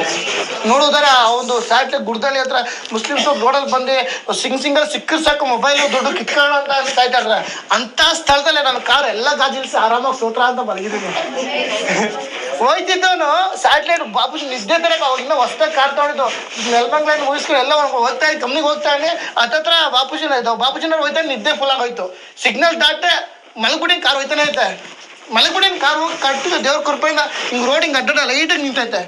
ನೋಡೋದಾರ ಆ ಒಂದು ಸ್ಯಾಟಲೈಟ್ ಗುಡ್ದಳ್ಳಿ ಹತ್ರ ಮುಸ್ಲಿಮ್ಸ್ ರೋಡಲ್ಲಿ ಬಂದು ಸಿಂಗಲ್ ಸಿಕ್ಕ ಸಾಕು ಮೊಬೈಲ್ ದುಡ್ಡು ಕಿತ್ಕೊಳ್ಳೋ ಅಂತ ಕಾಯ್ತಾ ಇದ್ದಾರೆ. ಅಂತ ಸ್ಥಳದಲ್ಲೇ ನನ್ನ ಕಾರ್ ಎಲ್ಲ ಗಾಜಿಲ್ಸಿ ಆರಾಮಾಗಿ ಸೋತ್ರ ಅಂತ ಮಲಗಿದ್ದೀನಿ. ಹೋಯ್ತಿದ್ದವನು ಸ್ಯಾಟಲೈಟ್ ಬಾಪುಜಿ ನಿದ್ದೆ ತರಕ ಅವಾಗ ಇನ್ನೂ ಹೊಸ್ದಾಗಿ ಕಾರ್ ತಗೊಂಡಿದ್ದು, ನೆಲಮಂಗ್ಲೈನ್ ಮುಗಿಸ್ಕೊಂಡು ಎಲ್ಲ ಹೋಗ್ತಾ ಇದ್ದು ಕಂಪ್ನಿಗೆ ಹೋಗ್ತಾನೆ. ಹತ್ತತ್ರ ಬಾಪುಜಿನ ಹೋಯ್ತಾ ನಿದ್ದೆ ಫುಲ್ ಆಗೋಯ್ತು. ಸಿಗ್ನಲ್ ದಾಟೆ ಮಲಗ್ಬಿಡಿ ಕಾರ್ ಹೋಯ್ತಾನೆ ಐತೆ. ಮಲಗ್ಬಿಡಿ ಕಾರ್ ಹೋಗಿ ಕಟ್ಟು ದೇವ್ರ ಕೃಪೆಯಿಂದ ಹಿಂಗೆ ರೋಡ್ ಹಿಂಗೆ ಅಡ್ಡ ಲೈಟಾಗಿ ನಿಂತೈತೆ.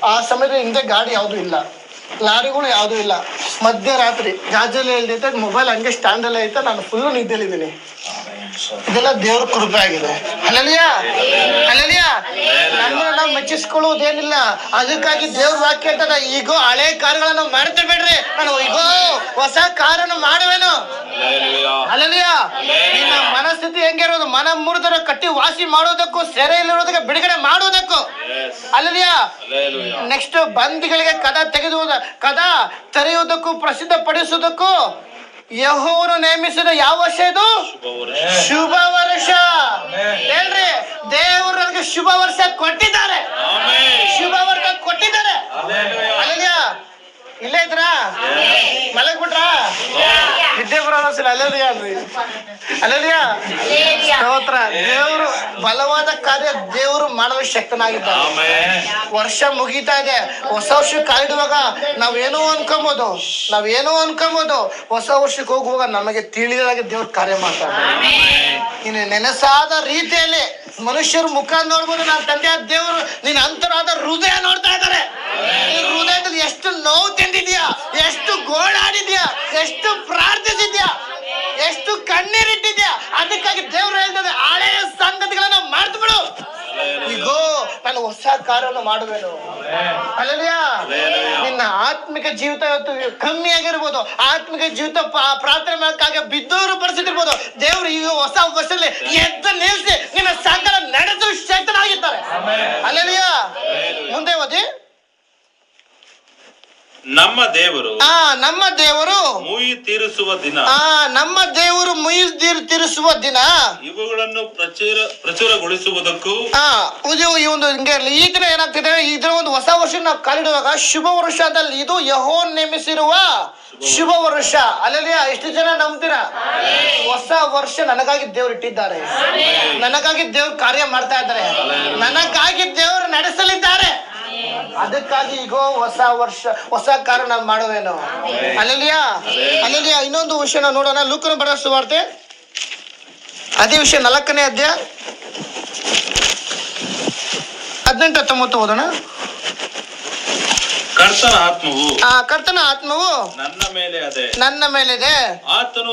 ಆ ಸಮಯದಲ್ಲಿ ಹಿಂದೆ ಗಾಡಿ ಯಾವುದೂ ಇಲ್ಲ, ಲಾರಿಗಳು ಯಾವುದೂ ಇಲ್ಲ, ಮಧ್ಯರಾತ್ರಿ ಗಾಜಲ್ಲಿ ಇಲ್ದೈತೆ, ಮೊಬೈಲ್ ಹಂಗೆ ಸ್ಟ್ಯಾಂಡಲ್ಲೇ ಐತೆ, ನಾನು ಫುಲ್ಲು ನಿದ್ದೆಲಿದ್ದೀನಿ. ಇದೆಲ್ಲ ದೇವ್ರ ಕೃಪೆ ಆಗಿದೆ. ಅಲ್ಲಲಿಯ ಅಲ್ಲಲಿಯ ನಮ್ಮನ್ನ ನಾವು ಮೆಚ್ಚಿಸ್ಕೊಳ್ಳುವುದೇನಿಲ್ಲ. ಅದಕ್ಕಾಗಿ ದೇವ್ರ ವಾಕ್ಯ ಅಂತದ, ಈಗೋ ಹಳೆ ಕಾರ್ಗಳನ್ನ ಮಾಡ್ತಿರ್ಬೇಡ್ರಿ, ನಾನು ಈಗೋ ಹೊಸ ಕಾರನ್ನು ಮಾಡುವೆನು. ಅಲ್ಲಲಿಯ ನಿನ್ನ ಮನಸ್ಥಿತಿ ಹೆಂಗಿರೋದು, ಮನ ಮುರಿದರ ಕಟ್ಟಿ ವಾಸಿ ಮಾಡೋದಕ್ಕೂ, ಸೆರೆಯಲ್ಲಿರೋದಕ್ಕೆ ಬಿಡುಗಡೆ ಮಾಡೋದಕ್ಕೂ. ಅಲ್ಲಲಿಯ ನೆಕ್ಸ್ಟ್ ಬಂದಿಗಳಿಗೆ ಕದ ಕದ ತೆರೆಯುವುದಕ್ಕೂ ಪ್ರಸಿದ್ಧ ಪಡಿಸುವುದಕ್ಕೂ ಯೆಹೋವನು ನೇಮಿಸಿದ ಯಾವ ವರ್ಷ ಇದು? ಶುಭ ವರ್ಷ. ಹೇಳ್ರಿ, ದೇವರು ನನಗೆ ಶುಭ ವರ್ಷ ಕೊಟ್ಟಿದ್ದಾರೆ, ಶುಭ ವರ್ಷ ಕೊಟ್ಟಿದ್ದಾರೆ. ಅಲ್ಲಲಿಯ ಇಲ್ಲೇ ಇದ್ರಾ, ಮಲಗ್ಬಿಟ್ರ, ನಿದ್ದೆ ಬರೋದಿಲ್ಲ. ಅಲ್ಲಲಿಯ ಅಲ್ರಿ, ಅಲ್ಲಲಿಯ ಸ್ತೋತ್ರ. ದೇವರು ಬಲವಾದ ಕಾರ್ಯ ದೇವರು ಮಾಡಲು ಶಕ್ತನಾಗಿದ್ದಾನೆ. ವರ್ಷ ಮುಗೀತಾ ಇದೆ, ಹೊಸ ವರ್ಷಕ್ಕೆ ಕಾಲಿಡುವಾಗ ನಾವೇನೋ ಅನ್ಕೊಂಬೋದು, ಹೊಸ ವರ್ಷಕ್ಕೆ ಹೋಗುವಾಗ ನಮಗೆ ತಿಳಿದಾಗೆ ದೇವ್ರ ಕಾರ್ಯ ಮಾಡ್ತಾರೆ. ಇನ್ನು ನೆನಸಾದ ರೀತಿಯಲ್ಲಿ ಮನುಷ್ಯರು ಮುಖ ನೋಡ್ಬೋದು, ನನ್ನ ತಂದೆಯ ದೇವರು ನಿನ್ನ ಅಂತರಾದ ಹೃದಯ ನೋಡ್ತಾ ಇದ್ದಾರೆ. ಈ ಹೃದಯದಲ್ಲಿ ಎಷ್ಟು ನೋವು ತಿಂದಿದ್ಯಾ, ಎಷ್ಟು ಗೋಳಾಡಿದ್ಯಾ, ಎಷ್ಟು ಪ್ರಾರ್ಥಿಸಿದ್ಯಾ, ಎಷ್ಟು ಕಣ್ಣೀರಿಟ್ಟಿದ್ಯಾ. ಅದಕ್ಕಾಗಿ ದೇವ್ರು ಹೇಳ್ತದೆ, ಹಳೆಯ ಸಂಗತಿಗಳನ್ನ ಮರ್ತು ಬಿಡು, ಈಗೋ ನಾನು ಹೊಸ ಕಾರ್ಯವನ್ನು ಮಾಡುವೆನು. ಅಲ್ಲಲ್ಯ ನಿನ್ನ ಆತ್ಮಿಕ ಜೀವಿತ ಇವತ್ತು ಕಮ್ಮಿ ಆಗಿರ್ಬೋದು, ಆತ್ಮಿಕ ಜೀವಿತ ಪ್ರಾರ್ಥನೆ ಮಾಡೋಕ್ಕಾಗ ಬಿದ್ದವರು ಪರಿಸ್ಥಿತಿ ಇರ್ಬೋದು. ದೇವ್ರು ಈಗ ಹೊಸ ವರ್ಷದಲ್ಲಿ ಎದ್ದು ನಿಲ್ಸಿ ನಿನ್ನ ಸಂಕಟ ನಡೆಸು ಶಕ್ತನಾಗಿದ್ದಾರೆ. ಅಲ್ಲಲ್ಯ ಮುಂದೆ ಓದಿ.
ನಮ್ಮ ದೇವರು
ಮುಯಿ ತೀರಿಸುವ ದಿನ,
ಇವುಗಳನ್ನು ಪ್ರಚುರಗೊಳಿಸುವುದಕ್ಕೂ.
ಈ ಒಂದು ಹಿಂಗೆ ಈ ದಿನ ಏನಾಗ್ತಿದೆ, ಇದರ ಒಂದು ಹೊಸ ವರ್ಷ ನಾವು ಕಾಲಿಡುವಾಗ ಶುಭ ವರ್ಷ ಅಂತಲ್ಲಿ, ಇದು ಯೆಹೋವನು ನೇಮಿಸಿರುವ ಶುಭ ವರ್ಷ. ಅಲ್ಲಲ್ಲಿ ಎಷ್ಟು ಜನ ನಂಬ್ತೀರಾ? ಹೊಸ ವರ್ಷ ನನಗಾಗಿ ದೇವ್ರು ಇಟ್ಟಿದ್ದಾರೆ, ನನಗಾಗಿ ದೇವ್ರು ಕಾರ್ಯ ಮಾಡ್ತಾ ಇದ್ದಾರೆ, ನನಗಾಗಿ ದೇವ್ರು ನಡೆಸಲಿದ್ದಾರೆ. ಅದಕ್ಕಾಗಿ ಈಗ ಹೊಸ ವರ್ಷ ಹೊಸ ಕಾರ್ಯ ನಾವು ಮಾಡುವೇನು. ಅಲ್ಲಲಿಯಾ ಇನ್ನೊಂದು ವಿಷಯ ನಾವು ನೋಡೋಣ. ಲೂಕನ ಬರೆದ ಸುವಾರ್ತೆ ಅದೇ ವಿಷಯ 4ನೇ ಅಧ್ಯಾಯ 18-19 ಓದೋಣ. ಕರ್ತನ ಆತ್ಮವು ನನ್ನ ಮೇಲಿದೆ, ಆತನು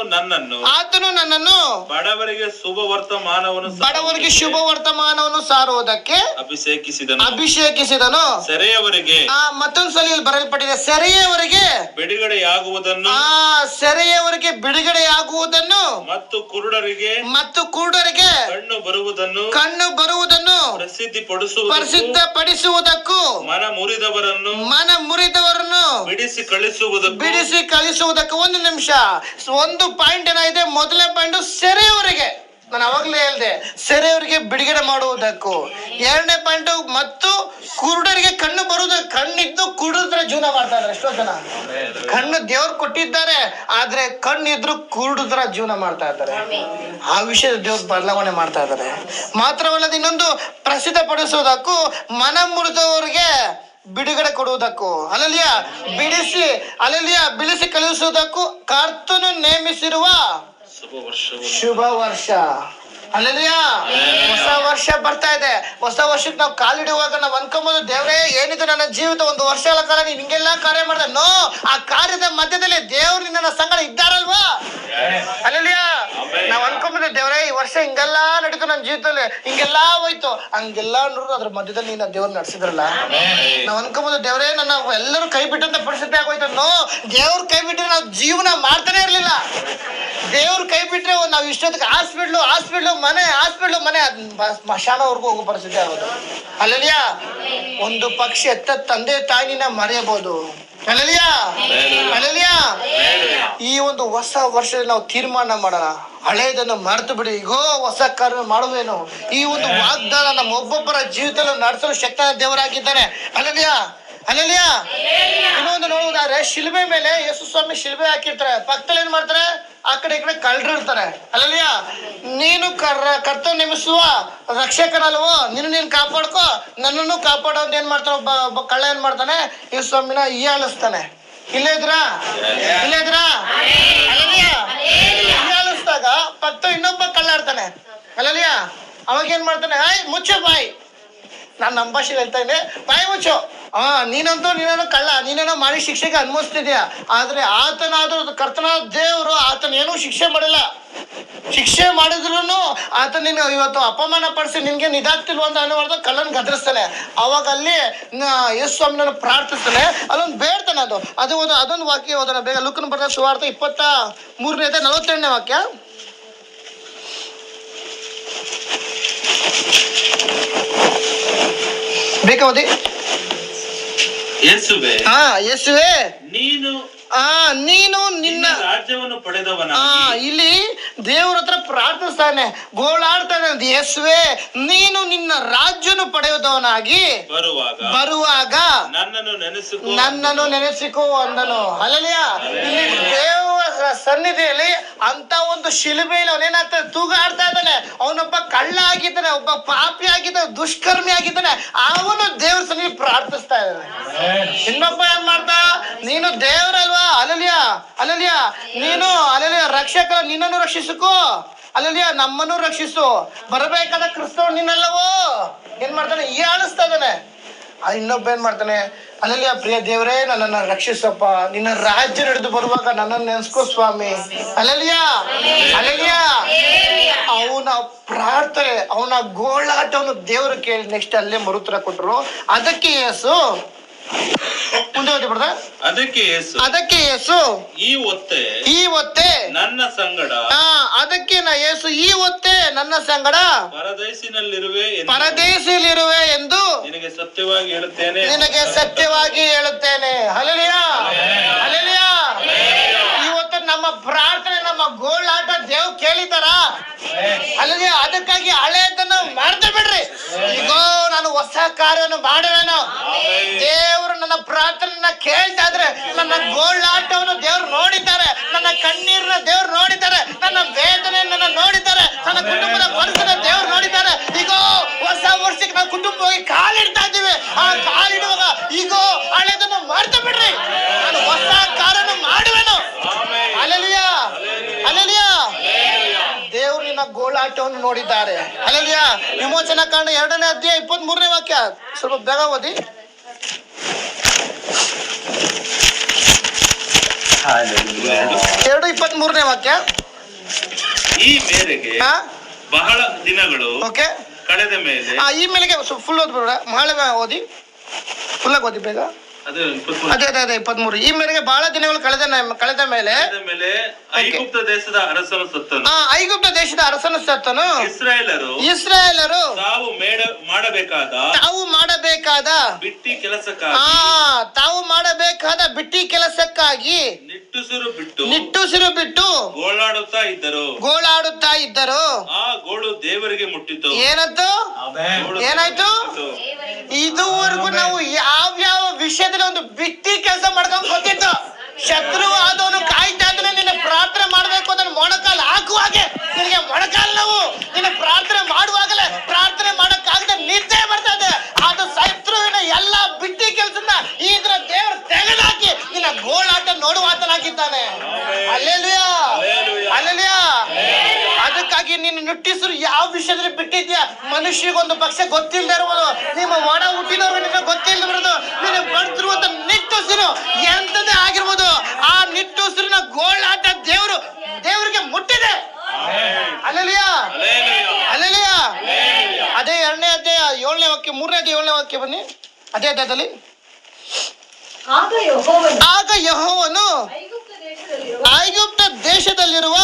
ನನ್ನನ್ನು
ಬಡವರಿಗೆ
ಶುಭ ವರ್ತಮಾನವನ್ನು ಸಾರುವುದಕ್ಕೆ ಅಭಿಷೇಕಿಸಿದನು.
ಸೆರೆಯವರಿಗೆ,
ಮತ್ತೊಂದ್ಸಲ ಇಲ್ಲಿ ಬರೆಯಲ್ಪಟ್ಟಿದೆ, ಸೆರೆಯವರಿಗೆ ಬಿಡುಗಡೆಯಾಗುವುದನ್ನು ಮತ್ತು ಕುರುಡರಿಗೆ ಕಣ್ಣು ಬರುವುದನ್ನು ಪ್ರಸಿದ್ಧಪಡಿಸುವುದಕ್ಕೂ ಮನ ಮುರಿದವರನ್ನು ಬಿಡಿಸಿ ಕಳಿಸುವುದಕ್ಕೆ. ಒಂದು ನಿಮಿಷ, ಒಂದು ಪಾಯಿಂಟ್ ಏನಾಗಿದೆ. ಮೊದಲನೇ ಪಾಯಿಂಟ್ ಸೆರೆಯವರಿಗೆ, ನಾನು ಅವಾಗಲೇ ಹೇಳಿದೆ, ಸೆರೆಯವರಿಗೆ ಬಿಡುಗಡೆ ಮಾಡುವುದಕ್ಕೂ. 2ನೇ ಪಾಯಿಂಟ್ ಮತ್ತು ಕುರುಡರಿಗೆ ಕಣ್ಣು ಬರುವುದು. ಕಣ್ಣಿದ್ದು ಕುರುಡರ ಜೀವನ ಮಾಡ್ತಾ ಇದ್ದಾರೆ. ಎಷ್ಟೋ ಜನ ಕಣ್ಣು ದೇವ್ರು ಕೊಟ್ಟಿದ್ದಾರೆ, ಆದ್ರೆ ಕಣ್ಣಿದ್ರು ಕುರುಡರ ಜೀವನ ಮಾಡ್ತಾ ಇದ್ದಾರೆ. ಆ ವಿಷಯದ ದೇವ್ರು ಬದಲಾವಣೆ ಮಾಡ್ತಾ ಇದ್ದಾರೆ. ಮಾತ್ರವಲ್ಲದೆ ಇನ್ನೊಂದು ಪ್ರಸಿದ್ಧಪಡಿಸುವುದಕ್ಕೂ, ಮನ ಮುರಿದವರಿಗೆ ಬಿಡುಗಡೆ ಕೊಡುವುದಕ್ಕೂ. ಬಿಡಿಸಿ ಕಳುಹಿಸುವುದಕ್ಕೂ ಕರ್ತನು ನೇಮಿಸಿರುವ ಶುಭ ವರ್ಷ. ಹೊಸ ವರ್ಷ ಬರ್ತಾ ಇದೆ. ಹೊಸ ವರ್ಷಕ್ಕೆ ನಾವು ಕಾಲಿಡುವಾಗ ನಾವು ಅನ್ಕೊಂಬೋದು, ದೇವ್ರೇ ಏನಿದೆ ನನ್ನ ಜೀವಿತ, ಒಂದು ವರ್ಷಗಳ ಕಾಲ ನೀನ್ ಹಿಂಗೆಲ್ಲ ಕಾರ್ಯ ಮಾಡ್ದೆ. ನೋ, ಆ ಕಾರ್ಯದ ಮಧ್ಯದಲ್ಲಿ ದೇವ್ರು ನಿನ್ನ ಸಂಗಡ ಇದ್ದಾರಲ್ವಾ. ನಾವು ಅನ್ಕೊಂಡ್ಬಿಟ್ಟೆ, ದೇವ್ರೇ ಈ ವರ್ಷ ಹಿಂಗೆಲ್ಲ ನಡೀತು ನನ್ನ ಜೀವಿತದಲ್ಲಿ, ಹಿಂಗೆಲ್ಲ ಹೋಯ್ತು, ಹಂಗೆಲ್ಲ ನೋಡಿದ್ರು ಅದ್ರ ಮಧ್ಯದಲ್ಲಿ ನೀನು ದೇವ್ರು ನಡೆಸಿದ್ರಲ್ಲ. ನಾವ್ ಅನ್ಕೊಂಬೋದು ದೇವ್ರೇ ನನ್ನ ಎಲ್ಲರೂ ಕೈ ಬಿಟ್ಟಂತ ಪರಿಸ್ಥಿತಿ ಆಗೋಯ್ತು. ನೋ, ದೇವ್ರ ಕೈ ಬಿಟ್ಟರೆ ನಾವು ಜೀವನ ಮಾಡ್ತಾನೆ ಇರ್ಲಿಲ್ಲ. ದೇವ್ರ ಕೈ ಬಿಟ್ರೆ ನಾವು ಇಷ್ಟೊತ್ತಿಗೆ ಹಾಸ್ಪಿಟ್ಲು ಮನೆ ಸ್ಮಶಾನವರೆಗೂ ಹೋಗೋ ಪರಿಸ್ಥಿತಿ ಆಗೋದು. ಅಲ್ಲಲಿಯಾ, ಒಂದು ಪಕ್ಷ ಎತ್ತ ತಂದೆ ತಾಯಿನ ಮರೆಯಬಹುದು. ಅಲ್ಲಲಿಯಾ, ಈ ಒಂದು ಹೊಸ ವರ್ಷದಲ್ಲಿ ನಾವು ತೀರ್ಮಾನ ಮಾಡೋಣ, ಹಳೆಯದನ್ನು ಮರೆತು ಬಿಡಿ, ಈಗೋ ಹೊಸ ಕಾರ್ಯ ಮಾಡುವೇನು. ಈ ಒಂದು ವಾಗ್ದಾನ ನಮ್ಮ ಒಬ್ಬೊಬ್ಬರ ಜೀವಿತದಲ್ಲಿ ನಡೆಸಲು ಶಕ್ತ ದೇವರಾಗಿದ್ದಾನೆ. ಅಲ್ಲಲಿಯಾ, ಇನ್ನೊಂದು ನೋಡುವುದಾದ್ರೆ, ಶಿಲ್ಬೆ ಮೇಲೆ ಯೇಸು ಸ್ವಾಮಿ ಶಿಲ್ಬೆ ಹಾಕಿರ್ತಾರೆ, ಪಕ್ಕದಲ್ಲಿ ಏನ್ ಮಾಡ್ತಾರೆ, ಆ ಕಡೆ ಈ ಕಡೆ ಕಳ್ಳರು ಇರ್ತಾರೆ. ಅಲ್ಲಲಿಯಾ, ನೀನು ಕರ್ತ ನೇಮಿಸುವ ರಕ್ಷಕನಲ್ವೋ, ನೀನು ಕಾಪಾಡ್ಕೋ, ನನ್ನನ್ನು ಕಾಪಾಡೋ ಅಂತ ಏನ್ ಮಾಡ್ತಾನೆ, ಒಬ್ಬ ಕಳ್ಳ ಏನ್ ಮಾಡ್ತಾನೆ, ಯೇಸು ಸ್ವಾಮಿನ ಹೀಯಾಳಿಸ್ತಾನೆ. ಇಲ್ಲೇ ಇದ್ರಾ? ಅಲ್ಲಲಿಯಾ, ಹೀಯಾಳಿಸಿದಾಗ ಪಕ್ಕ ಇನ್ನೊಬ್ಬ ಕಳ್ಳ ಇರ್ತಾನೆ. ಅಲ್ಲಲಿಯಾ, ಅವಾಗ ಏನ್ ಮಾಡ್ತಾನೆ, ಮುಚ್ಚು ಬಾಯಿ, ನಾನು ನಮ್ಮ ಭಾಷೆಗೆ ಹೇಳ್ತಾ ಇದ್ದೆ, ಬಾಯಿ ಮುಚ್ಚು. ನೀನೇನೋ ಕಳ್ಳ, ನೀನೇನೋ ಮಾಡಿ ಶಿಕ್ಷೆಗೆ ಅನ್ಭವಿಸ್ತಿದ್ಯಾ, ಆದ್ರೆ ಆತನಾದ್ರೂ ಕರ್ತನಾದ ದೇವರು ಆತನ ಏನೂ ಶಿಕ್ಷೆ ಮಾಡಿಲ್ಲ. ಶಿಕ್ಷೆ ಮಾಡಿದ್ರು ಆತ ನೀನು ಇವತ್ತು ಅಪಮಾನ ಪಡಿಸಿ ನಿನ್ಗೆ ಇದಾಗ್ತಿಲ್ವ ಅಂತ ಅನ್ನೋ ಕಳ್ಳನ್ ಗದರಿಸ್ತಾನೆ. ಅವಾಗ ಅಲ್ಲಿ ಯೇಸು ಸ್ವಾಮಿನ ಪ್ರಾರ್ಥಿಸ್ತಾನೆ, ಅಲ್ಲೊಂದು ಬೇಡ್ತಾನೆ. ಅದೊಂದು ವಾಕ್ಯ ಓದೋಣ ಬೇಗ. ಲೂಕನ ಬರೆದ ಸುವಾರ್ತೆ 23:42 ವಾಕ್ಯ. ಬೇಕಾ ಓದಿ.
ಯೇಸುವೆ,
ನೀನು ನಿನ್ನ
ರಾಜ್ಯವನ್ನು ಪಡೆದವನ.
ಇಲ್ಲಿ ದೇವ್ರ ಹತ್ರ ಪ್ರಾರ್ಥಿಸ್ತಾನೆ, ಗೋಳಾಡ್ತಾನೆ, ಯೇಸುವೆ ನೀನು ನಿನ್ನ ರಾಜ್ಯವನ್ನು ಪಡೆಯುವುದವನಾಗಿ ಬರುವಾಗ ನನ್ನನ್ನು ನೆನೆಸಿಕೋ ಅಂದನು. ಅಲ್ಲಲಿಯಾ, ಇಲ್ಲಿ ದೇವರ ಸನ್ನಿಧಿಯಲ್ಲಿ ಅಂತ ಒಂದು ಶಿಲುಬೆಯಲ್ಲಿ ಅವನೇನಾಗ್ತಾನೆ, ತೂಗಾಡ್ತಾ ಇದ್ದಾನೆ. ಅವನೊಬ್ಬ ಕಳ್ಳ ಆಗಿದ್ದಾನೆ, ಒಬ್ಬ ಪಾಪಿ ಆಗಿದ್ದಾನೆ, ದುಷ್ಕರ್ಮಿ ಆಗಿದ್ದಾನೆ. ಅವನು ದೇವ್ರ ಸನ್ನಿಧಿ ಪ್ರಾರ್ಥಿಸ್ತಾ ಇದ್ದಾನೆ. ಇನ್ನೊಬ್ಬ ಏನ್ ಮಾಡ್ತಾ, ನೀನು ದೇವರಲ್ವಾ, ಅಲ್ಲಲಿಯಾ ನೀನು ರಕ್ಷಕ, ನಿನ್ನನ್ನು ರಕ್ಷಿಸಕೋ, ಅಲ್ಲಲಿಯಾ ನಮ್ಮನ್ನು ರಕ್ಷಿಸು, ಬರಬೇಕಾದ ಕ್ರಿಸ್ತವ ನಿನ್ನಲ್ಲವೋ, ಏನ್ ಮಾಡ್ತಾನೆ, ಈ ಆಳಿಸ್ತಾ ಇದ್ದಾನೆ. ಇನ್ನೊಬ್ಬ ಏನ್ ಮಾಡ್ತಾನೆ, ಅಲ್ಲಲಿಯಾ ಪ್ರಿಯ ದೇವರೇ ನನ್ನನ್ನು ರಕ್ಷಿಸಪ್ಪ, ನಿನ್ನ ರಾಜ್ಯ ನಡೆದು ಬರುವಾಗ ನನ್ನನ್ನು ನೆನ್ಸ್ಕೋ ಸ್ವಾಮಿ. ಅಲ್ಲಲಿಯಾ, ಅವನ ಪ್ರಾರ್ಥನೆ, ಅವನ ಗೋಳಾಟವನ್ನು ದೇವರು ಕೇಳಿ ನೆಕ್ಸ್ಟ್ ಅಲ್ಲೇ ಮರುತ್ತರ ಕೊಟ್ಟರು. ಅದಕ್ಕೆ ಯೇಸು ಮುಂದೆ ಓದಿ ಬಿಡ್ದ. ಅದಕ್ಕೆ ಯೇಸು ಈ ಹೊತ್ತೆ
ನನ್ನ ಸಂಗಡ,
ಅದಕ್ಕೆ ಯೇಸು ಈ ಹೊತ್ತೆ ನನ್ನ ಸಂಗಡ ಪರದೇಶಿಯಲ್ಲಿರುವೆ ಎಂದು ನಿನಗೆ ಸತ್ಯವಾಗಿ ಹೇಳುತ್ತೇನೆ. ಹಲ್ಲೆಲೂಯಾ, ಇವತ್ತು ನಮ್ಮ ಪ್ರಾರ್ಥನೆ, ನಮ್ಮ ಗೋಳಾಟ ದೇವ್ ಕೇಳಿದಾರ? ಅಲ್ಲದೆ ಅದಕ್ಕಾಗಿ ಹಳೆಯದನ್ನು ಮಾಡ್ತಾ ಬಿಡ್ರಿ. ಈಗ ನಾನು ಹೊಸ ಕಾರ್ಯವನ್ನು ಮಾಡುವೆನು. ದೇವರು ನನ್ನ ಪ್ರಾರ್ಥನೆಯನ್ನ ಕೇಳ್ತಾ ಇದ್ರೆ, ನನ್ನ ಗೋಳಾಟವನ್ನು ದೇವ್ರು ನೋಡಿದ್ದಾರೆ, ನನ್ನ ಕಣ್ಣೀರನ್ನ ದೇವ್ರು ನೋಡಿದ್ದಾರೆ, ನನ್ನ ವೇದನೆಯನ್ನ ನೋಡಿದ್ದಾರೆ, ನನ್ನ ಕುಟುಂಬದ ಪರಿಸ್ಥಿತಿ ದೇವ್ರು ನೋಡಿದ್ದಾರೆ. ಈಗ ಹೊಸ ವರ್ಷಕ್ಕೆ ನಾವು ಕುಟುಂಬವಾಗಿ ಕಾಲಿಡ್ತಾ ಇದ್ದೀವಿ. ಆ ಕಾಲಿಡುವಾಗ ಈಗ ಹಳೆಯದನ್ನು ಮಾಡ್ತಾ ಬಿಡ್ರಿ, ನಾನು ಹೊಸ ಕಾರ್ಯವನ್ನು ಮಾಡುವೆನು. ಹಲ್ಲೆಲೂಯಾ, ದೇವ್ರು ನಿನ್ನ ಗೋಳಾಟವನ್ನು ನೋಡಿದ್ದಾರೆ. ಹಲ್ಲೆಲೂಯಾ. ವಿಮೋಚನಾ ಕಾಂಡ 2ನೇ ಅಧ್ಯಾಯ 23ನೇ ವಾಕ್ಯ, ಸ್ವಲ್ಪ ಬೇಗ ಓದಿ. 2:23ನೇ ವಾಕ್ಯ.
ಈ ಮೇರೆಗೆ ಬಹಳ ದಿನಗಳು ಕಳೆದ ಮೇಲೆ,
ಈ ಮೇಲೆಗೆ ಫುಲ್ ಓದ್ಬಿಡ, ಬಹಳ ಓದಿ, ಫುಲ್ಲಾಗಿ ಓದಿ ಬೇಗ. ಅದೇ 23. ಈ ಮೇರೆಗೆ ಬಹಳ ದಿನಗಳು ಕಳೆದ ಮೇಲೆ
ಐಗುಪ್ತ ದೇಶದ ಅರಸನು ಸತ್ತನು.
ಐಗುಪ್ತ ದೇಶದ ಅರಸನು ಸತ್ತನು. ಇಸ್ರಾಯೇಲರು ತಾವು ಮಾಡಬೇಕಾದ ಬಿಟ್ಟಿ ಕೆಲಸಕ್ಕಾಗಿ ನಿಟ್ಟುಸಿರು ಬಿಟ್ಟು ಗೋಳಾಡುತ್ತಾ ಇದ್ದರು.
ಆ ಗೋಳು ದೇವರಿಗೆ ಮುಟ್ಟಿತು.
ಏನಾಯ್ತು? ಇದುವರೆಗೂ ನಾವು ಯಾವ ವಿಷಯದಲ್ಲಿ ಒಂದು ಬಿಟ್ಟಿ ಕೆಲಸ ಮಾಡ್ಕೊಂಡು ಗೊತ್ತಿತ್ತು. ಶತ್ರು ಆದವನು ಕಾಯ್ತಾ ಇದ್ದಾನೆ, ನಿನ್ನ ಪ್ರಾರ್ಥನೆ ಮಾಡ್ಬೇಕು ಅದನ್ನ ಮೊಣಕಾಲು ಹಾಕುವಾಗೆ ನಿನಗೆ ಮೊಣಕಾಲು ನಾವು ನಿನ್ನ ಪ್ರಾರ್ಥನೆ ಮಾಡುವಾಗಲೇ ಪ್ರಾರ್ಥನೆ ಮಾಡಕ್ಕಾಗದೆ ನಿದ್ದೆ ಬರ್ತಾ ಇದೆ. ಅದು ಶತ್ರುವಿನ ಎಲ್ಲಾ ಬಿಟ್ಟಿ ಕೆಲಸನ ಇದ್ರ ದೇವರು ತೆಗೆದಾಕಿ ನಿನ್ನ ಗೋಳಾಟ ನೋಡುವಾತನಾಗಿದ್ದಾನೆ. ಹಲ್ಲೆಲೂಯಾ. ಅದಕ್ಕಾಗಿ ನೀನು ನಿಟ್ಟುಸಿರು ಯಾವ ವಿಷಯದಲ್ಲಿ ಬಿಟ್ಟಿದ್ಯಾ? ಮನುಷ್ಯಗೊಂದು ಪಕ್ಷ ಗೊತ್ತಿಲ್ಲದೆ ಇರುವುದು, ನಿಮ್ಮ ಒಡ ಹುಟ್ಟಿದವರು ನಿಮಗೆ ಗೊತ್ತಿಲ್ಲದಿರೋದು, ನೀನು ಬಡ್ತಿರುವಂತ ನಿಟ್ಟುಸಿರು ಎಂತದೇ ಆಗಿರ್ಬೋದು, ಆ ನಿಟ್ಟುಸಿರಿನ ಗೋಳಾಟ ದೇವರಿಗೆ ಮುಟ್ಟಿದೆ. ವಾಕ್ಯ 3ನೇ ಅಧ್ಯಾಯ 7ನೇ ವಾಕ್ಯ ಬನ್ನಿ. ಅದೇ ಅಧ್ಯಾಯದಲ್ಲಿ. ಆಗ ಯೆಹೋವನು ಐಗುಪ್ತ ದೇಶದಲ್ಲಿರುವ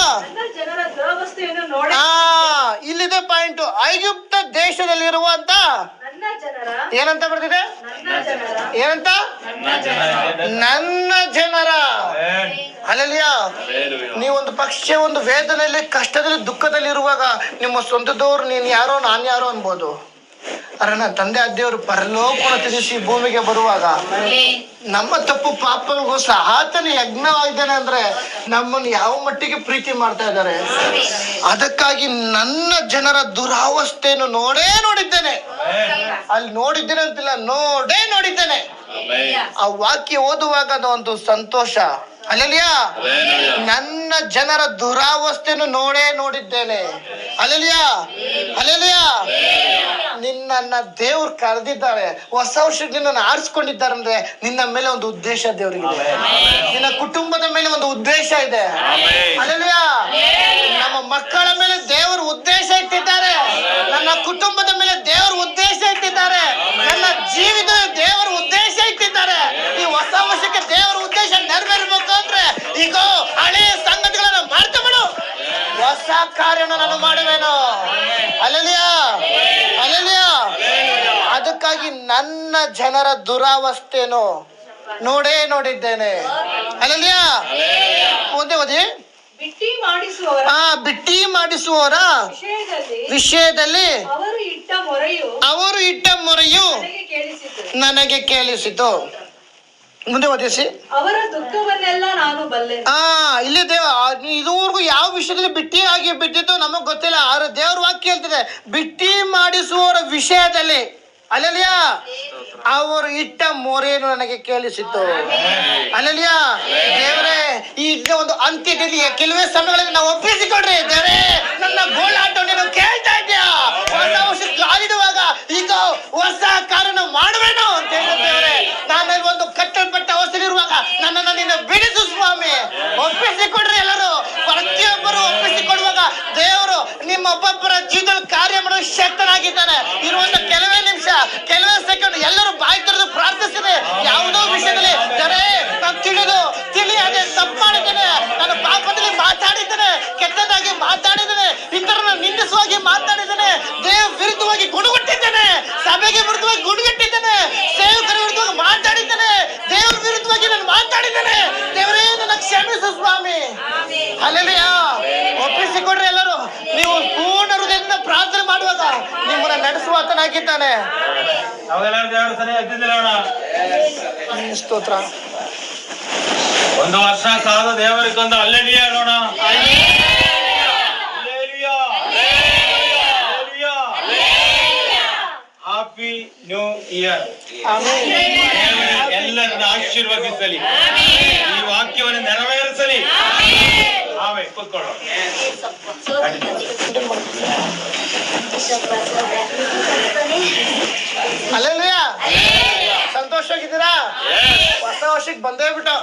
ಇಲ್ಲಿದೆ ಪಾಯಿಂಟ್. ಐಗುಪ್ತ ದೇಶದಲ್ಲಿರುವಂತ ಏನಂತ ಬರ್ತಿದೆ? ಏನಂತ? ನನ್ನ ಜನರ. ಹಲ್ಲೆಲೂಯಾ. ನೀವೊಂದು ಪಕ್ಷ ಒಂದು ವೇದನೆಯಲ್ಲಿ, ಕಷ್ಟದಲ್ಲಿ, ದುಃಖದಲ್ಲಿ ಇರುವಾಗ ನಿಮ್ಮ ಸ್ವಂತದವ್ರು ನೀನ್ ಯಾರೋ ನಾನ್ ಯಾರೋ ಅನ್ಬೋದು. ಅರೆ ನನ್ನ ತಂದೆ ದೇವರು ಪರಲೋಕವನ್ನು ತ್ಯಜಿಸಿ ಭೂಮಿಗೆ ಬರುವಾಗ ನಮ್ಮ ತಪ್ಪು ಪಾಪಗಳಿಗೋಸ್ಕರ ಆತನ ಯಜ್ಞವಾಗಿದ್ದಾನೆ ಅಂದ್ರೆ ನಮ್ಮನ್ನು ಯಾವ ಮಟ್ಟಿಗೆ ಪ್ರೀತಿ ಮಾಡ್ತಾ ಇದ್ದಾರೆ. ಅದಕ್ಕಾಗಿ ನನ್ನ ಜನರ ದುರಾವಸ್ಥೆಯನ್ನು ನೋಡಿದ್ದೇನೆ. ಅಲ್ಲಿ ನೋಡಿದ್ದೇನೆ ಅಂತಿಲ್ಲ, ನೋಡಿದ್ದೇನೆ. ಆ ವಾಕ್ಯ ಓದುವಾಗ ಅದು ಒಂದು ಸಂತೋಷ. ಹಲ್ಲೆಲೂಯಾ. ನನ್ನ ಜನರ ದುರಾವಸ್ಥೆಯನ್ನು ನೋಡಿದ್ದೇನೆ. ಹಲ್ಲೆಲೂಯಾ. ಹಲ್ಲೆಲೂಯಾ. ನಿನ್ನ ದೇವ್ರು ಕರೆದಿದ್ದಾರೆ, ಹೊಸ ವರ್ಷಕ್ಕೆ ನಿನ್ನನ್ನು ಆರಿಸ್ಕೊಂಡಿದ್ದಾರೆ ಅಂದ್ರೆ ನಿನ್ನ ಮೇಲೆ ಒಂದು ಉದ್ದೇಶ ದೇವರಿಗೆ, ನಿನ್ನ ಕುಟುಂಬದ ಮೇಲೆ ಒಂದು ಉದ್ದೇಶ ಇದೆ. ಹಲ್ಲೆಲೂಯಾ. ನಮ್ಮ ಮಕ್ಕಳ ಮೇಲೆ ದೇವರು ಉದ್ದೇಶ ಇಟ್ಟಿದ್ದಾರೆ, ನನ್ನ ಕುಟುಂಬದ ಮೇಲೆ ದೇವರು ಉದ್ದೇಶ ಇಟ್ಟಿದ್ದಾರೆ, ನನ್ನ ಜೀವಿತದ ದೇವರು ಉದ್ದೇಶ ಇಟ್ಟಿದ್ದಾರೆ. ಈ ಹೊಸ ವರ್ಷಕ್ಕೆ ದೇವರ ಉದ್ದೇಶ ನೆರವೇರಬೇಕು ಅಂದ್ರೆ ಈಗ ಹಳೆಯ ಸಂಗತಿಗಳನ್ನ ಮಾಡ್ತಾ ಬಿಡು, ಹೊಸ ಕಾರ್ಯನ ನಾನು ಮಾಡುವೇನು. ಹಲ್ಲೆಲೂಯಾ. ಹಲ್ಲೆಲೂಯಾ. ಅದಕ್ಕಾಗಿ ನನ್ನ ಜನರ ದುರಾವಸ್ಥೆಯನ್ನು ನೋಡಿದ್ದೇನೆ. ಹಲ್ಲೆಲೂಯಾ. ಮುಂದೆ ಓದಿ. ಬಿಟ್ಟಿ ಮಾಡಿಸುವವರ ವಿಷಯದಲ್ಲಿ ಅವರು ಇಟ್ಟ ಮೊರೆಯು ನನಗೆ ಕೇಳಿಸಿತು. ಮುಂದೆ ಓದಿಸಿ.
ಅವರ ದುಃಖವನ್ನೆಲ್ಲ ನಾನು ಬಲ್ಲೆ.
ಇಲ್ಲಿ ಇದುವರೆಗೂ ಯಾವ ವಿಷಯದಲ್ಲಿ ಬಿಟ್ಟಿ ಆಗಿ ಬಿಟ್ಟಿತ್ತು ನಮಗ್ ಗೊತ್ತಿಲ್ಲ. ಆದ್ರೆ ದೇವ್ರ ವಾಕ್ಯ ಹೇಳ್ತಿದೆ, ಬಿಟ್ಟಿ ಮಾಡಿಸುವವರ ವಿಷಯದಲ್ಲಿ. ಹಲ್ಲೆಲೂಯಾ. ಅವರು ಇಟ್ಟ ಮೊರೆಯನ್ನು ನನಗೆ ಕೇಳಿಸಿತ್ತು. ಹಲ್ಲೆಲೂಯಾ. ದೇವರೇ, ಈಗ ಒಂದು ಅಂತ್ಯದಲ್ಲಿ ಕೆಲವೇ ಸಮಯಗಳಲ್ಲಿ ನಾವು ಒಪ್ಪಿಸಿಕೊಡ್ರಿ. ದೇವರೇ, ನನ್ನ ಗೋಳಾಟವನ್ನು ನೀನು ಕೇಳ್ತಾ ಇದ್ಯಾ? ಹೊಸ ವರ್ಷ ಕಾಲಿಡುವಾಗ ಈಗ ಹೊಸ ಕಾರ್ಯನ ಮಾಡುವೇನು ಅಂತ ಹೇಳಿದ್ದೇವ್ರೆ. ನಾನು ಒಂದು ಕಟ್ಟಲ್ಪಟ್ಟ ಅವಸ್ಥೆಯಲ್ಲಿರುವಾಗ ನನ್ನನ್ನು ನೀನು ಬಿಡಿಸು ಸ್ವಾಮಿ. ಒಪ್ಪಿಸಿಕೊಡ್ರಿ ಎಲ್ಲರೂ. ಪ್ರತಿಯೊಬ್ಬರು ಒಪ್ಪಿಸಿಕೊಡುವಾಗ ದೇವರು ನಿಮ್ಮ ಒಬ್ಬೊಬ್ಬರ ಜೀವನದಲ್ಲಿ ಕಾರ್ಯ ಮಾಡಲು ಶಕ್ತನಾಗಿದ್ದಾನೆ. ಇರುವಂತ ಕೆಲವೇ ನಿಮಿಷ, ಕೆಲವೇ ಸೆಕೆಂಡ್ ಎಲ್ಲರೂ ಬಾಯಿ ತೆರೆದು ಪ್ರಾರ್ಥಿಸಿದೆ. ಯಾವುದೋ ವಿಷಯದಲ್ಲಿ ನಾನು ತಿಳಿಯದೆ ತಪ್ಪು ಮಾಡಿದ್ದೇನೆ, ನಾನು ಪಾಪದಲ್ಲಿ ಮಾತಾಡಿದ್ದೇನೆ, ಕೆಟ್ಟದಾಗಿ ಮಾತಾಡಿದ್ದೇನೆ, ಇತರನ ನಿಂದಿಸುವಾಗಿ ಮಾತಾಡಿದ್ದೇನೆ, ದೇವ ವಿರುದ್ಧವಾಗಿ ಗುಣಗುಟ್ಟಿದ್ದೇನೆ, ಸಭೆಗೆ ವಿರುದ್ಧವಾಗಿ ಗುಣಗುಟ್ಟಿದ್ದೇನೆ, ಸೇವಕರ ವಿರುದ್ಧವಾಗಿ ಮಾತಾಡಿದ್ದೇನೆ, ದೇವರ ವಿರುದ್ಧವಾಗಿ ನಾನು ಮಾತಾಡಿದ್ದೇನೆ. ದೇವರೇ, ನನ್ನ ಕ್ಷಮಿಸು ಸ್ವಾಮಿ. ಹಲ್ಲೆಲೂಯಾ. ಒಪ್ಪಿಸಿಕೊಡ್ರಿ ಎಲ್ಲರೂ. ನೀವು ಪೂರ್ಣ ಹೃದಯದಿಂದ ಪ್ರಾರ್ಥನೆ ಮಾಡುವಾಗ ನಿಮ್ಮನ್ನ ನಡೆಸುವಾತನಾಗಿದ್ದಾನೆ. ಸ್ತೋತ್ರ.
ಒಂದು ವರ್ಷ ಕಾದ ದೇವರಿಗೊಂದು ಹಲ್ಲೆಲೂಯಾ ಹೇಳೋಣ. Happy new year. ಎಲ್ಲರನ್ನ ಆಶೀರ್ವದಿಸಲಿ, ಈ ವಾಕ್ಯವನ್ನು ನೆರವೇರಿಸಲಿ. ಆಮೇಲೆ ಕೂತ್ಕೊಳ್ಳೋ.
ಹಲ್ಲೆಲೂಯಾ. ಸಂತೋಷವಾಗಿದ್ದೀರಾ? ಹೊಸ ವರ್ಷಕ್ಕೆ ಬಂದೇ ಬಿಟ್ಟು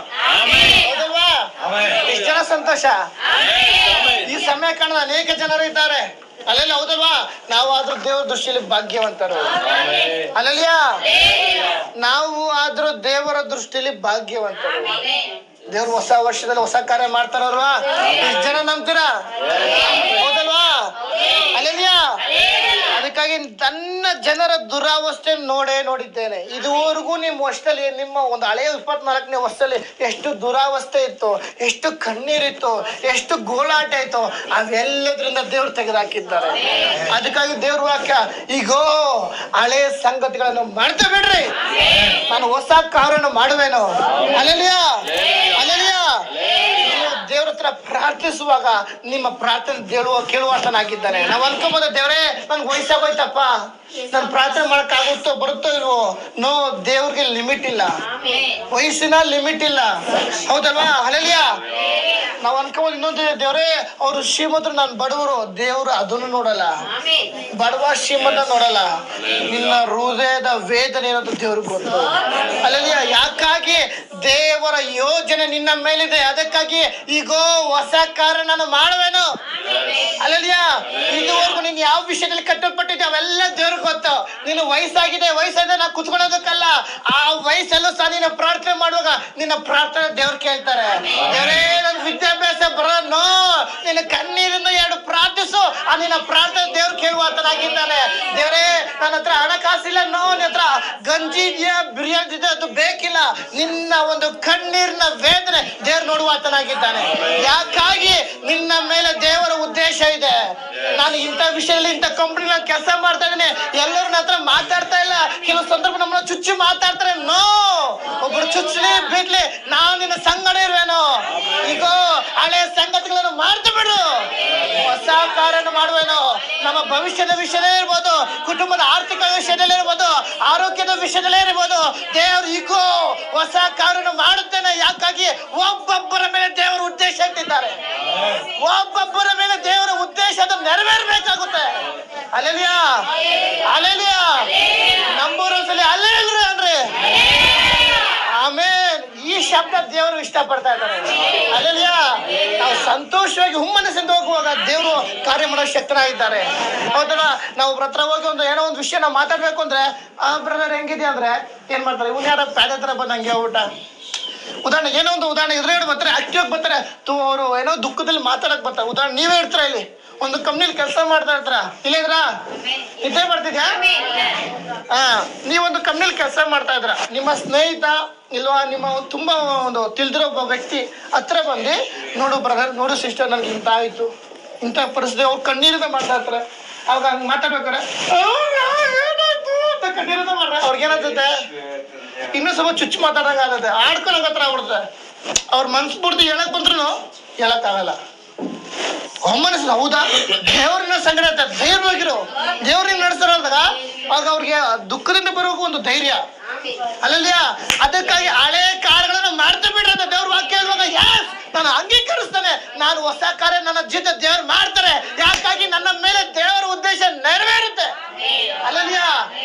ಹೌದಲ್ವಾ? ಎಷ್ಟು ಜನ ಸಂತೋಷ. ಈ ಸಮಯ ಕಾಣದ ಅನೇಕ ಜನರು ಇದ್ದಾರೆ. ಅಲ್ಲೆಲ್ಲ ಹೌದಲ್ವಾ? ನಾವು ಆದ್ರೂ ದೇವ್ರ ದೃಷ್ಟಿಯಲ್ಲಿ ಭಾಗ್ಯವಂತರು. ಅಲ್ಲಲ್ಯಾ, ನಾವು ಆದ್ರೂ ದೇವರ ದೃಷ್ಟಿಯಲ್ಲಿ ಭಾಗ್ಯವಂತರು. ದೇವ್ರು ಹೊಸ ವರ್ಷದಲ್ಲಿ ಹೊಸ ಕಾರ್ಯ ಮಾಡ್ತಾರಲ್ವಾ? ಎಷ್ಟು ಜನ ನಂಬ್ತೀರಾ? ಹೌದಲ್ವಾ? ಅಲ್ಲಲ್ಯಾ. ಅದಕ್ಕಾಗಿ ತನ್ನ ಜನರ ದುರಾವಸ್ಥೆ ನೋಡಿದ್ದೇನೆ. ಇದುವರೆಗೂ ನಿಮ್ಮ ವರ್ಷದಲ್ಲಿ, ನಿಮ್ಮ ಒಂದು ಹಳೆಯ 24ನೇ ವರ್ಷದಲ್ಲಿ ಎಷ್ಟು ದುರಾವಸ್ಥೆ ಇತ್ತು, ಎಷ್ಟು ಕಣ್ಣೀರಿತ್ತು, ಎಷ್ಟು ಗೋಳಾಟ ಇತ್ತು, ಅವೆಲ್ಲದ್ರಿಂದ ದೇವ್ರು ತೆಗೆದುಹಾಕಿದ್ದಾರೆ. ಅದಕ್ಕಾಗಿ ದೇವ್ರ ವಾಕ್ಯ, ಈಗೋ ಹಳೆಯ ಸಂಗತಿಗಳನ್ನು ಮಾಡ್ತಾ ಬಿಡ್ರಿ, ನಾನು ಹೊಸ ಕಾರ್ಯವನ್ನು ಮಾಡುವೇನು. ಅಲ್ಲಲ್ಯಾ, ಅಲ್ಲಲ್ಯಾ. ದೇವ್ರ ಹತ್ರ ಪ್ರಾರ್ಥಿಸುವಾಗ ನಿಮ್ಮ ಪ್ರಾರ್ಥನೆ ಕೇಳುವಾತನಾಗಿದ್ದಾನೆ. ನಾವು ಅನ್ಕೋಬಹುದು, ದೇವ್ರೇ ನನ್ಗೆ ವಯಸ್ಸಾಗೋಯ್ತಪ್ಪ, ನಾನು ಪ್ರಾರ್ಥನೆ ಮಾಡಕ್ಕಾಗುತ್ತೋ ಬರುತ್ತೋ ಇಲ್ವೋ. ನೋ, ದೇವ್ರಿಗೆ ಲಿಮಿಟ್ ಇಲ್ಲ, ವಯಸ್ಸಿನ ಲಿಮಿಟ್ ಇಲ್ಲ. ಹೌದಲ್ವಾ? ಹಲ್ಲೆಲೂಯಾ. ನಾವು ಅನ್ಕೋಬಹುದು ಇನ್ನೊಂದು, ದೇವ್ರೇ ಅವರು ಶ್ರೀಮಂತರು, ನಾನು ಬಡವರು. ದೇವ್ರು ಅದನ್ನು ನೋಡಲ್ಲ, ಬಡವ ಶ್ರೀಮಂತ ನೋಡಲ್ಲ. ನಿನ್ನ ಹೃದಯದ ವೇದನೆ ಏನಂತ ದೇವ್ರಿಗೆ ಗೊತ್ತು. ಹಲ್ಲೆಲೂಯಾ. ಯಾಕಾಗಿ ದೇವರ ಯೋಜನೆ ನಿನ್ನ ಮೇಲಿದೆ. ಅದಕ್ಕಾಗಿ ಈಗೋ ಹೊಸ ಕಾರ್ಯ ನಾನು ಮಾಡುವೇನು. ಹಲ್ಲೆಲೂಯಾ. ಇದುವರೆಗೂ ನೀನು ಯಾವ ವಿಷಯದಲ್ಲಿ ಕಟ್ಟಲ್ಪಟ್ಟಿದ್ದೆ ಅವೆಲ್ಲ ದೇವ್ರಿಗೆ ಗೊತ್ತು. ನಿನ್ನ ವಯಸ್ಸಾಗಿದೆ ನಾ ಕುತ್ಕೊಳ್ಳೋದಕ್ಕಲ್ಲ. ಆ ವಯಸ್ಸಲ್ಲೂ ಸಹ ನೀನು ಪ್ರಾರ್ಥನೆ ಮಾಡುವಾಗ ನಿನ್ನ ಪ್ರಾರ್ಥನೆ ದೇವ್ರು ಕೇಳ್ತಾರೆ. ದೇವರೇ ನನ್ ವಿದ್ಯಾಭ್ಯಾಸ ಬರೋನು ನಿನ್ನ ಕಣ್ಣೀರಿಂದ 2 ಪ್ರಾರ್ಥಿಸು, ಆ ನಿನ್ನ ಪ್ರಾರ್ಥನೆ ದೇವ್ರು ಕೇಳುವಾತನಾಗಿದ್ದಾನೆ. ದೇವರೇ ನನ್ನ ಹತ್ರ ಹಣಕಾಸಿಲ್ಲ, ನಿನ್ನ ಹತ್ರ ಗಂಜಿ ಇದೆಯಾ, ಬಿರಿಯಾನಿ ಇದೆ, ಅದು ಬೇಕಿಲ್ಲ. ನಿನ್ನ ಒಂದು ಕಣ್ಣೀರಿನ ವೇದನೆ ದೇವ್ರು ನೋಡುವಾತನಾಗಿದ್ದಾನೆ. ಯಾಕಾಗಿ ನಿನ್ನ ಮೇಲೆ ದೇವರ ಉದ್ದೇಶ ಇದೆ. ನಾನು ಇಂಥ ವಿಷಯದಲ್ಲಿ ಇಂಥ ಕಂಪ್ನಿ ಕೆಲಸ ಮಾಡ್ತಾ ಇದ್ದೀನಿ, ಎಲ್ಲರೂ ನನ್ನ ಹತ್ರ ಮಾತಾಡ್ತಾ ಇಲ್ಲ. ಕೆಲವು ಸಂದರ್ಭ ನಮ್ಮನ್ನ ಚುಚ್ಚಿ ಮಾತಾಡ್ತಾರೆ. ನೋ, ಒಬ್ರು ಚುಚ್ಚಲಿ ಬಿಡ್ಲಿ, ನಾವು ನಿನ್ನ ಸಂಗಡ ಇರುವೇನೋ. ಈಗ ಹಳೆ ಸಂಗತಿಗಳನ್ನು ಮಾಡ್ತಾ ಬಿಡು, ಹೊಸ ಕಾರ್ಯವನ್ನು ಮಾಡುವೇನೋ. ನಮ್ಮ ಭವಿಷ್ಯದ ವಿಷಯದಲ್ಲೇ ಇರ್ಬೋದು, ಕುಟುಂಬದ ಆರ್ಥಿಕ ವಿಷಯದಲ್ಲೇ ಇರ್ಬೋದು, ಆರೋಗ್ಯದ ವಿಷಯದಲ್ಲೇ ಇರ್ಬೋದು, ದೇವರು ಈಗ ಹೊಸ ಕಾರ್ಯವನ್ನು ಮಾಡುತ್ತೇನೆ. ಯಾಕಾಗಿ ಒಬ್ಬೊಬ್ಬರ ಮೇಲೆ ದೇವರ ಉದ್ದೇಶ ಇಟ್ಟಿದ್ದಾರೆ. ಒಬ್ಬೊಬ್ಬರ ಮೇಲೆ ದೇವರ ಉದ್ದೇಶ ಅದು ನೆರವೇರ್ಬೇಕಾಗುತ್ತೆ. ಅಲ್ಲೆಲಿಯಾ ಅಲ್ಲೆಲಿಯಾ ನಂಬೂರಲ್ಲಿ ಅಲ್ಲೆಲ್ರಿ ಅನ್ರಿ. ಆಮೇಲೆ ಈ ಶಬ್ದ ದೇವರು ಇಷ್ಟಪಡ್ತಾ ಇದ್ದಾರೆ. ಅಲ್ಲೆಲಿಯಾ ನಾವು ಸಂತೋಷವಾಗಿ ಹುಮ್ಮನಸ್ಸಿಂದ ಹೋಗುವಾಗ ದೇವರು ಕಾರ್ಯ ಮಾಡೋ ಶಕ್ತನಾಗಿದ್ದಾರೆ. ಹೌದಲ್ಲ? ನಾವು ಹತ್ರ ಹೋಗಿ ಏನೋ ಒಂದು ವಿಷಯ ನಾವು ಮಾತಾಡ್ಬೇಕು ಅಂದ್ರೆ, ಆ ಬ್ರದರ್ ಹೆಂಗಿದೆ ಅಂದ್ರೆ ಏನ್ ಮಾಡ್ತಾರೆ, ಇವ್ನು ಯಾರ ಪ್ಯಾದೆ ತರ ಬಂದಂಗೆ ಊಟ. ಉದಾಹರಣೆಗೆ ಏನೋ ಒಂದು ಉದಾಹರಣೆ ಎದುರುಗಡೆ ಬರ್ತಾರೆ, ಆಕ್ಟಿವ್ ಬರ್ತಾರೆ, ಅವರು ಏನೋ ದುಃಖದಲ್ಲಿ ಮಾತಾಡಕ್ ಬರ್ತಾರೆ. ಉದಾಹರಣೆ ನೀವೇ ಇರ್ತೀರ, ಇಲ್ಲಿ ಒಂದು ಕಂಪ್ನಿಲಿ ಕೆಲಸ ಮಾಡ್ತಾ ಇರ್ತೀರ, ಇಲ್ಲ ಇದ್ರಾ ಇದ್ದೇ ಬರ್ತಿದ್ಯಾ? ನೀವೊಂದು ಕಂಪ್ನಿಲಿ ಕೆಲಸ ಮಾಡ್ತಾ ಇದ್ರ, ನಿಮ್ಮ ಸ್ನೇಹಿತ ಇಲ್ವಾ ನಿಮ್ಮ ತುಂಬಾ ಒಂದು ತಿಳಿದಿರೋ ಒಬ್ಬ ವ್ಯಕ್ತಿ ಹತ್ರ ಬಂದು, ನೋಡು ಬ್ರದರ್, ನೋಡು ಸಿಸ್ಟರ್, ನನ್ಗೆ ಇಂಥ ಆಯ್ತು, ಇಂಥ ಪರಿಸ್ಥಿತಿ, ಅವ್ರು ಕಣ್ಣೀರಿಂದ ಮಾಡ್ತಾ ಇರ್ತಾರೆ. ಅವಾಗ ಹಂಗೆ ಮಾತಾಡ್ಬೇಕಾರೆ ಕಣ್ಣೀರಿಂದ ಮಾಡ್ರೆ ಅವ್ರಿಗೇನಾಗ್ತದೆ, ಇನ್ನೂ ಸ್ವಲ್ಪ ಚುಚ್ಚು ಮಾತಾಡಂಗ ಆಗತ್ತೆ, ಆಡ್ಕೊಳಂಗ ಹತ್ರ ಆಗ್ಬಿಡುತ್ತೆ. ಅವ್ರ ಮನ್ಸು ಪೂರ್ತಿ ಹೇಳಕ್ ಬಂದ್ರು ಹೇಳಕ್ಕಾಗಲ್ಲ. ಮನಸ್ಸು ಹೌದಾ, ದೇವ್ರನ್ನ ಸಂಗಡ ಧೈರ್ಯವಾಗಿರು, ದೇವ್ರನ್ನ ನಡೆಸ್ತಾರಲ್ದಾಗ ಆಗ ಅವ್ರಿಗೆ ದುಃಖದಿಂದ ಬರೋಕು ಒಂದು ಧೈರ್ಯ. ಅಲ್ಲಲ್ಲಿಯಾ ಅದಕ್ಕಾಗಿ ಹಳೆ ಕಾರ್ಯಗಳನ್ನ ಮಾಡ್ತಾ ಬಿಡ್ರಿ ಅಂತ ದೇವ್ರ ವಾಕ್ಯ ಹೇಳುವಾಗ, ಯಾಸ್ ನಾನು ಅಂಗೀಕರಿಸ್ತೇನೆ, ನಾನು ಹೊಸ ಕಾರ್ಯ ನನ್ನ ಜೀವಿತ ದೇವ್ರು ಮಾಡ್ತಾರೆ. ಯಾಕಾಗಿ ನನ್ನ ಮೇಲೆ ದೇವರ ಉದ್ದೇಶ ನೆರವೇರುತ್ತೆ. ಅಲ್ಲಲ್ಲಿಯಾ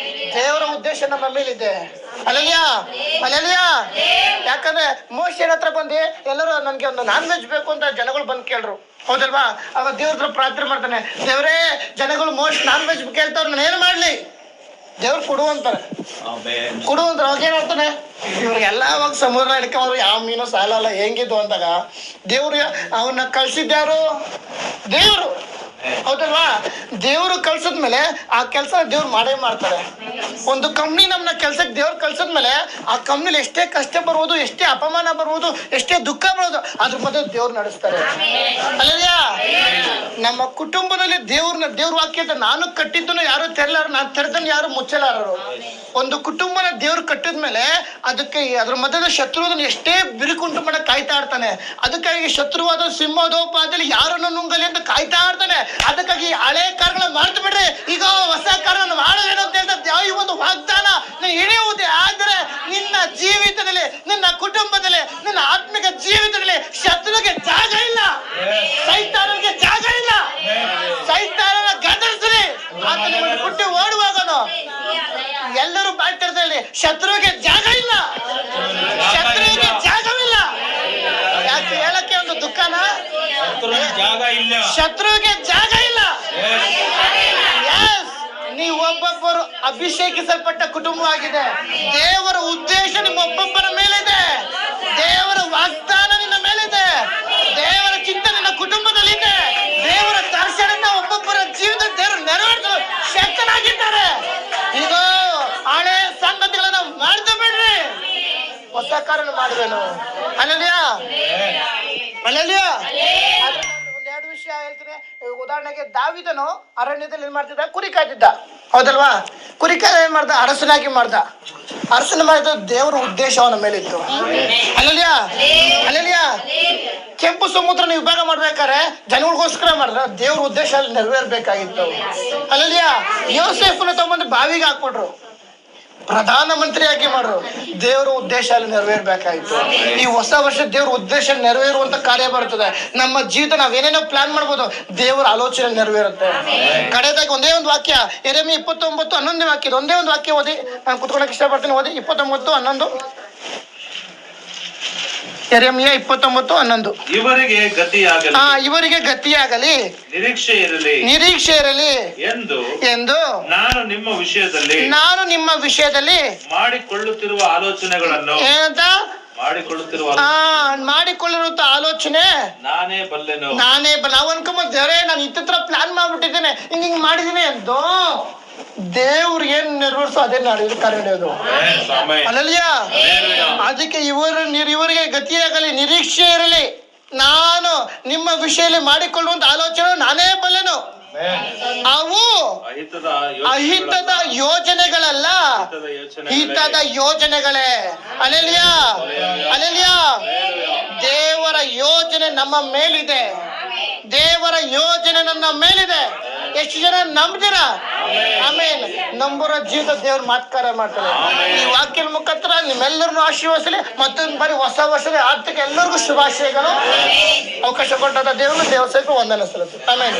ದೇವರ ಉದ್ದೇಶ ನಮ್ಮ ಮೇಲಿದೆ. ಅಲ್ಲಲ್ಲಿಯಾ ಅಲ್ಲಲ್ಲಿಯಾ ಯಾಕಂದ್ರೆ ಮೋಶೆನ ಹತ್ರ ಬಂದು ಎಲ್ಲರೂ ನನ್ಗೆ ಒಂದು ನಾನ್ ವೆಜ್ ಬೇಕು ಅಂತ ಜನಗಳು ಬಂದು ಕೇಳ್ರು, ಹೌದಲ್ವಾ? ಅವಾಗ ದೇವ್ರ ಹತ್ರ ಪ್ರಾರ್ಥನೆ ಮಾಡ್ತಾನೆ, ದೇವರೇ ಜನಗಳು ನಾನ್ ವೆಜ್ ಕೇಳ್ತಾವ್ರು, ನಾನು ಏನು ಮಾಡ್ಲಿ? ದೇವ್ರು ಕೊಡು ಅಂತಾರೆ. ಕೊಡು ಅಂದ್ರೆ ಅವಾಗ ಏನ್ ಹೇಳ್ತಾನೆ, ಇವ್ರಿಗೆಲ್ಲ ಅವಾಗ ಸಮುದ್ರ ಹಿಡ್ಕೊಂಡ್ರು, ಯಾವ ಮೀನು ಸಾಲಲ್ಲ ಹೆಂಗಿದ್ದು ಅಂದಾಗ ದೇವ್ರು ಅವನ್ನ ಕಳ್ಸಿದ್ಯಾರು? ದೇವ್ರು, ಹೌದಲ್ವಾ? ದೇವ್ರು ಕಳ್ಸದ್ಮೇಲೆ ಆ ಕೆಲಸ ದೇವ್ರು ಮಾಡೇ ಮಾಡ್ತಾರೆ. ಒಂದು ಕಂಪ್ನಿ ನಮ್ಮನ್ನ ಕೆಲ್ಸಕ್ಕೆ ದೇವ್ರು ಕಳ್ಸದ್ಮೇಲೆ ಆ ಕಂಪ್ನಿಲಿ ಎಷ್ಟೇ ಕಷ್ಟ ಬರ್ಬೋದು, ಎಷ್ಟೇ ಅಪಮಾನ ಬರ್ಬೋದು, ಎಷ್ಟೇ ದುಃಖ ಬರ್ಬೋದು, ಅದ್ರ ಮಧ್ಯೆ ದೇವ್ರು ನಡೆಸ್ತಾರೆ. ಅಲ್ಲಯ್ಯ ನಮ್ಮ ಕುಟುಂಬದಲ್ಲಿ ದೇವ್ರ ವಾಕ್ಯ, ನಾನು ಕಟ್ಟಿದ್ದನ್ನು ಯಾರು ತೆರಲಾರ, ನಾನು ತೆರೆದನ್ನು ಯಾರು ಮುಚ್ಚಲಾರರು. ಒಂದು ಕುಟುಂಬನ ದೇವ್ರು ಕಟ್ಟಿದ್ಮೇಲೆ ಅದಕ್ಕೆ ಅದ್ರ ಮಧ್ಯದ ಶತ್ರುವನ್ನು ಎಷ್ಟೇ ಬಿರುಕುಂಟು ಮಾಡಕ್ ಕಾಯ್ತಾ ಇರ್ತಾನೆ. ಅದಕ್ಕಾಗಿ ಶತ್ರುವಾದ ಸಿಂಹದೋಪಾದಲ್ಲಿ ಯಾರನ್ನು ನುಂಗಲಿ ಅಂತ ಕಾಯ್ತಾ ಇರ್ತಾನೆ. ಅದಕ್ಕಾಗಿ ಹಳೆ ಕಾರ್ಯಗಳನ್ನ ಮಾಡ್ತು ಬಿಡ್ರಿ, ಈಗ ಹೊಸ ಕಾರ್ಯವನ್ನು ಮಾಡೋದೇನು ಅಂತ ಹೇಳ್ತಾ ಈ ಒಂದು ವಾಗ್ದಾನ ಹಿಡಿಯುವುದೇ ಆದರೆ ನಿನ್ನ ಜೀವಿತದಲ್ಲಿ, ನಿನ್ನ ಕುಟುಂಬದಲ್ಲಿ, ನಿನ್ನ ಆತ್ಮಿಕ ಜೀವಿತದಲ್ಲಿ ಶತ್ರುಗೆ ಜಾಗ ಇಲ್ಲ, ಸೈತಾನನಿಗೆ ಜಾಗ ಇಲ್ಲ. ಸೈತಾನನ ಗದರಿಸಲಿ, ಆತನ ಹುಟ್ಟಿ ಓಡುವಾಗನು ಎಲ್ಲರೂ ಬಾಯ್ತಿರ್ತಾರೆ, ಶತ್ರುವಿಗೆ ಜಾಗ ಇಲ್ಲ, ಶತ್ರುವಿಗೆ ಜಾಗವಿಲ್ಲ. ಯಾಕೆ ಹೇಳಕ್ಕೆ ಒಂದು ದುಃಖನ, ಶತ್ರುವಿಗೆ ಜಾಗ ಇಲ್ಲ. ನೀವು ಒಬ್ಬೊಬ್ಬರು ಅಭಿಷೇಕಿಸಲ್ಪಟ್ಟ ಕುಟುಂಬವಾಗಿದೆ. ದೇವರ ಉದ್ದೇಶ ನಿಮ್ಮ ಒಬ್ಬೊಬ್ಬರ ಮೇಲಿದೆ, ದೇವರ ವಾಗ್ದಾನ ನಿನ್ನ ಮೇಲಿದೆ, ದೇವರ ಚಿಂತನೆ ನಿನ್ನ ಕುಟುಂಬದಲ್ಲಿದೆ, ದೇವರ ದರ್ಶನ ಒಬ್ಬೊಬ್ಬರ ಜೀವನದ ದೇವರು ನೆರವೇರಿಸಲು ಶಕ್ತನಾಗಿದ್ದಾರೆ. ಈಗ ಹಳೆ ಸಂಗತಿಗಳನ್ನ ಮಾಡ್ತಾ ಬಿಡ್ರಿ, ಹೊಸ ಕಾರ್ಯ ಮಾಡುವೇನು. ಅಲ್ಲಲ್ಲಿಯಾ ಅಲ್ಲಲ್ಲಿಯಾ ಒಂದೆರಡು ವಿಷಯ ಹೇಳ್ತೀನಿ. ಉದಾಹರಣೆಗೆ ದಾವಿದನು ಅರಣ್ಯದಲ್ಲಿ ಏನ್ ಮಾಡ್ತಿದ್ದ, ಕುರಿ ಕಾಯ್ತಿದ್ದ, ಹೌದಲ್ವಾ? ಕುರಿ ಕಾಯ್ದ ಏನ್ ಮಾಡ್ದ, ಅರಸನಾಗಿ ಮಾಡ್ದ. ಅರಸನ ಮಾಡಿದ ದೇವರ ಉದ್ದೇಶ ಅವನ ಮೇಲಿತ್ತು. ಅಲ್ಲಲ್ಲಿಯಾ ಅಲ್ಲಲ್ಲಿಯಾ ಕೆಂಪು ಸಮುದ್ರನ ವಿಭಾಗ ಮಾಡ್ಬೇಕಾರೆ ಜನಗಳಿಗೋಸ್ಕರ ಮಾಡಿದ್ರ, ದೇವ್ರ ಉದ್ದೇಶ ಅಲ್ಲಿ ನೆರವೇರ್ಬೇಕಾಗಿತ್ತು. ಅಲ್ಲಲ್ಲಿಯಾ ಯೋಸೇಫನ ತಗೊಂಡು ಬಾವಿಗೆ ಹಾಕ್ಬಿಟ್ರು, ಪ್ರಧಾನ ಮಂತ್ರಿಯಾಗಿ ಮಾಡ್ರು, ದೇವರ ಉದ್ದೇಶ ಅಲ್ಲಿ ನೆರವೇರ್ಬೇಕಾಯ್ತು. ಈ ಹೊಸ ವರ್ಷ ದೇವ್ರ ಉದ್ದೇಶ ನೆರವೇರುವಂತ ಕಾರ್ಯ ಬರ್ತದೆ. ನಮ್ಮ ಜೀವಿತ ನಾವೇನೇನೋ ಪ್ಲಾನ್ ಮಾಡ್ಬೋದು, ದೇವರ ಆಲೋಚನೆ ನೆರವೇರುತ್ತೆ. ಕಡೆದಾಗಿ ಒಂದೇ ಒಂದು ವಾಕ್ಯ, ಯೆರೆಮೀಯ 29:11 ವಾಕ್ಯ, ಒಂದೇ ಒಂದು ವಾಕ್ಯ ಓದಿ, ನಾನು ಕುತ್ಕೊಳಕ್ ಇಷ್ಟಪಡ್ತೀನಿ. ಓದಿ 29:11. ಯೆರೆಮೀಯ 29:11.
ಇವರಿಗೆ ಗತಿಯಾಗಲಿ,
ಇವರಿಗೆ ಗತಿಯಾಗಲಿ,
ನಿರೀಕ್ಷೆ ಇರಲಿ
ನಿರೀಕ್ಷೆ ಇರಲಿ ಎಂದು
ನಾನು ನಿಮ್ಮ ವಿಷಯದಲ್ಲಿ ಮಾಡಿಕೊಳ್ಳುತ್ತಿರುವ ಆಲೋಚನೆಗಳನ್ನು
ಏನಂತ
ಮಾಡಿಕೊಳ್ಳುತ್ತಿರುವ
ಮಾಡಿಕೊಳ್ಳಿರುವಂತ ಆಲೋಚನೆ
ನಾನೇ ಬಲ್ಲೆನು.
ನಾವು ಅನ್ಕೊಂಬ ದೇವರೇ ನಾನು ಇತ್ತಿತ್ರ ಪ್ಲಾನ್ ಮಾಡ್ಬಿಟ್ಟಿದ್ದೇನೆ, ಹಿಂಗ್ ಮಾಡಿದೀನಿ ಎಂದು ದೇವ್ರು ಏನ್ ನೆರವೇರಿಸೋ ಅದೇ ನಡೆಯೋದು ಕಾರ್ಯದು. ಅಲ್ಲಲ್ಯಾ? ಅದಕ್ಕೆ ಇವರಿಗೆ ಗತಿಯಾಗಲಿ, ನಿರೀಕ್ಷೆ ಇರಲಿ, ನಾನು ನಿಮ್ಮ ವಿಷಯದಲ್ಲಿ ಮಾಡಿಕೊಳ್ಳುವಂತ ಆಲೋಚನೆ ನಾನೇ ಬಲ್ಲೆನು. ಅವು ಅಹಿತದ ಯೋಜನೆಗಳಲ್ಲ, ಹಿತದ ಯೋಜನೆಗಳೇ. ಅಲೆಲಿಯಾ, ಅಲೆಲಿಯಾ. ದೇವರ ಯೋಜನೆ ನಮ್ಮ ಮೇಲಿದೆ, ದೇವರ ಯೋಜನೆ ನನ್ನ ಮೇಲಿದೆ. ಎಷ್ಟು ಜನ ನಂಬ್ತೀರಾ? ಆಮೇಲೆ ನಂಬುವ ಜೀವಿತ ದೇವ್ರ ಮಾತ್ಕಾರ ಮಾಡ್ತಾರೆ. ಈ ವಾಕ್ಯದ ಮುಖಾಂತರ ನಿಮ್ಮೆಲ್ಲರನ್ನು ಆಶೀರ್ವದಿಸಲಿ. ಮತ್ತೊಂದು ಬಾರಿ ಹೊಸ ವರ್ಷದ ಆರ್ಥಿಕ ಎಲ್ಲರಿಗೂ ಶುಭಾಶಯಗಳು. ಅವಕಾಶ ಕೊಟ್ಟಾದ ದೇವರು ದೇವಸ್ಥಾನಕ್ಕೆ ವಂದನೆ ಸಲ್ಲಿಸುತ್ತೆ. ಆಮೇಲೆ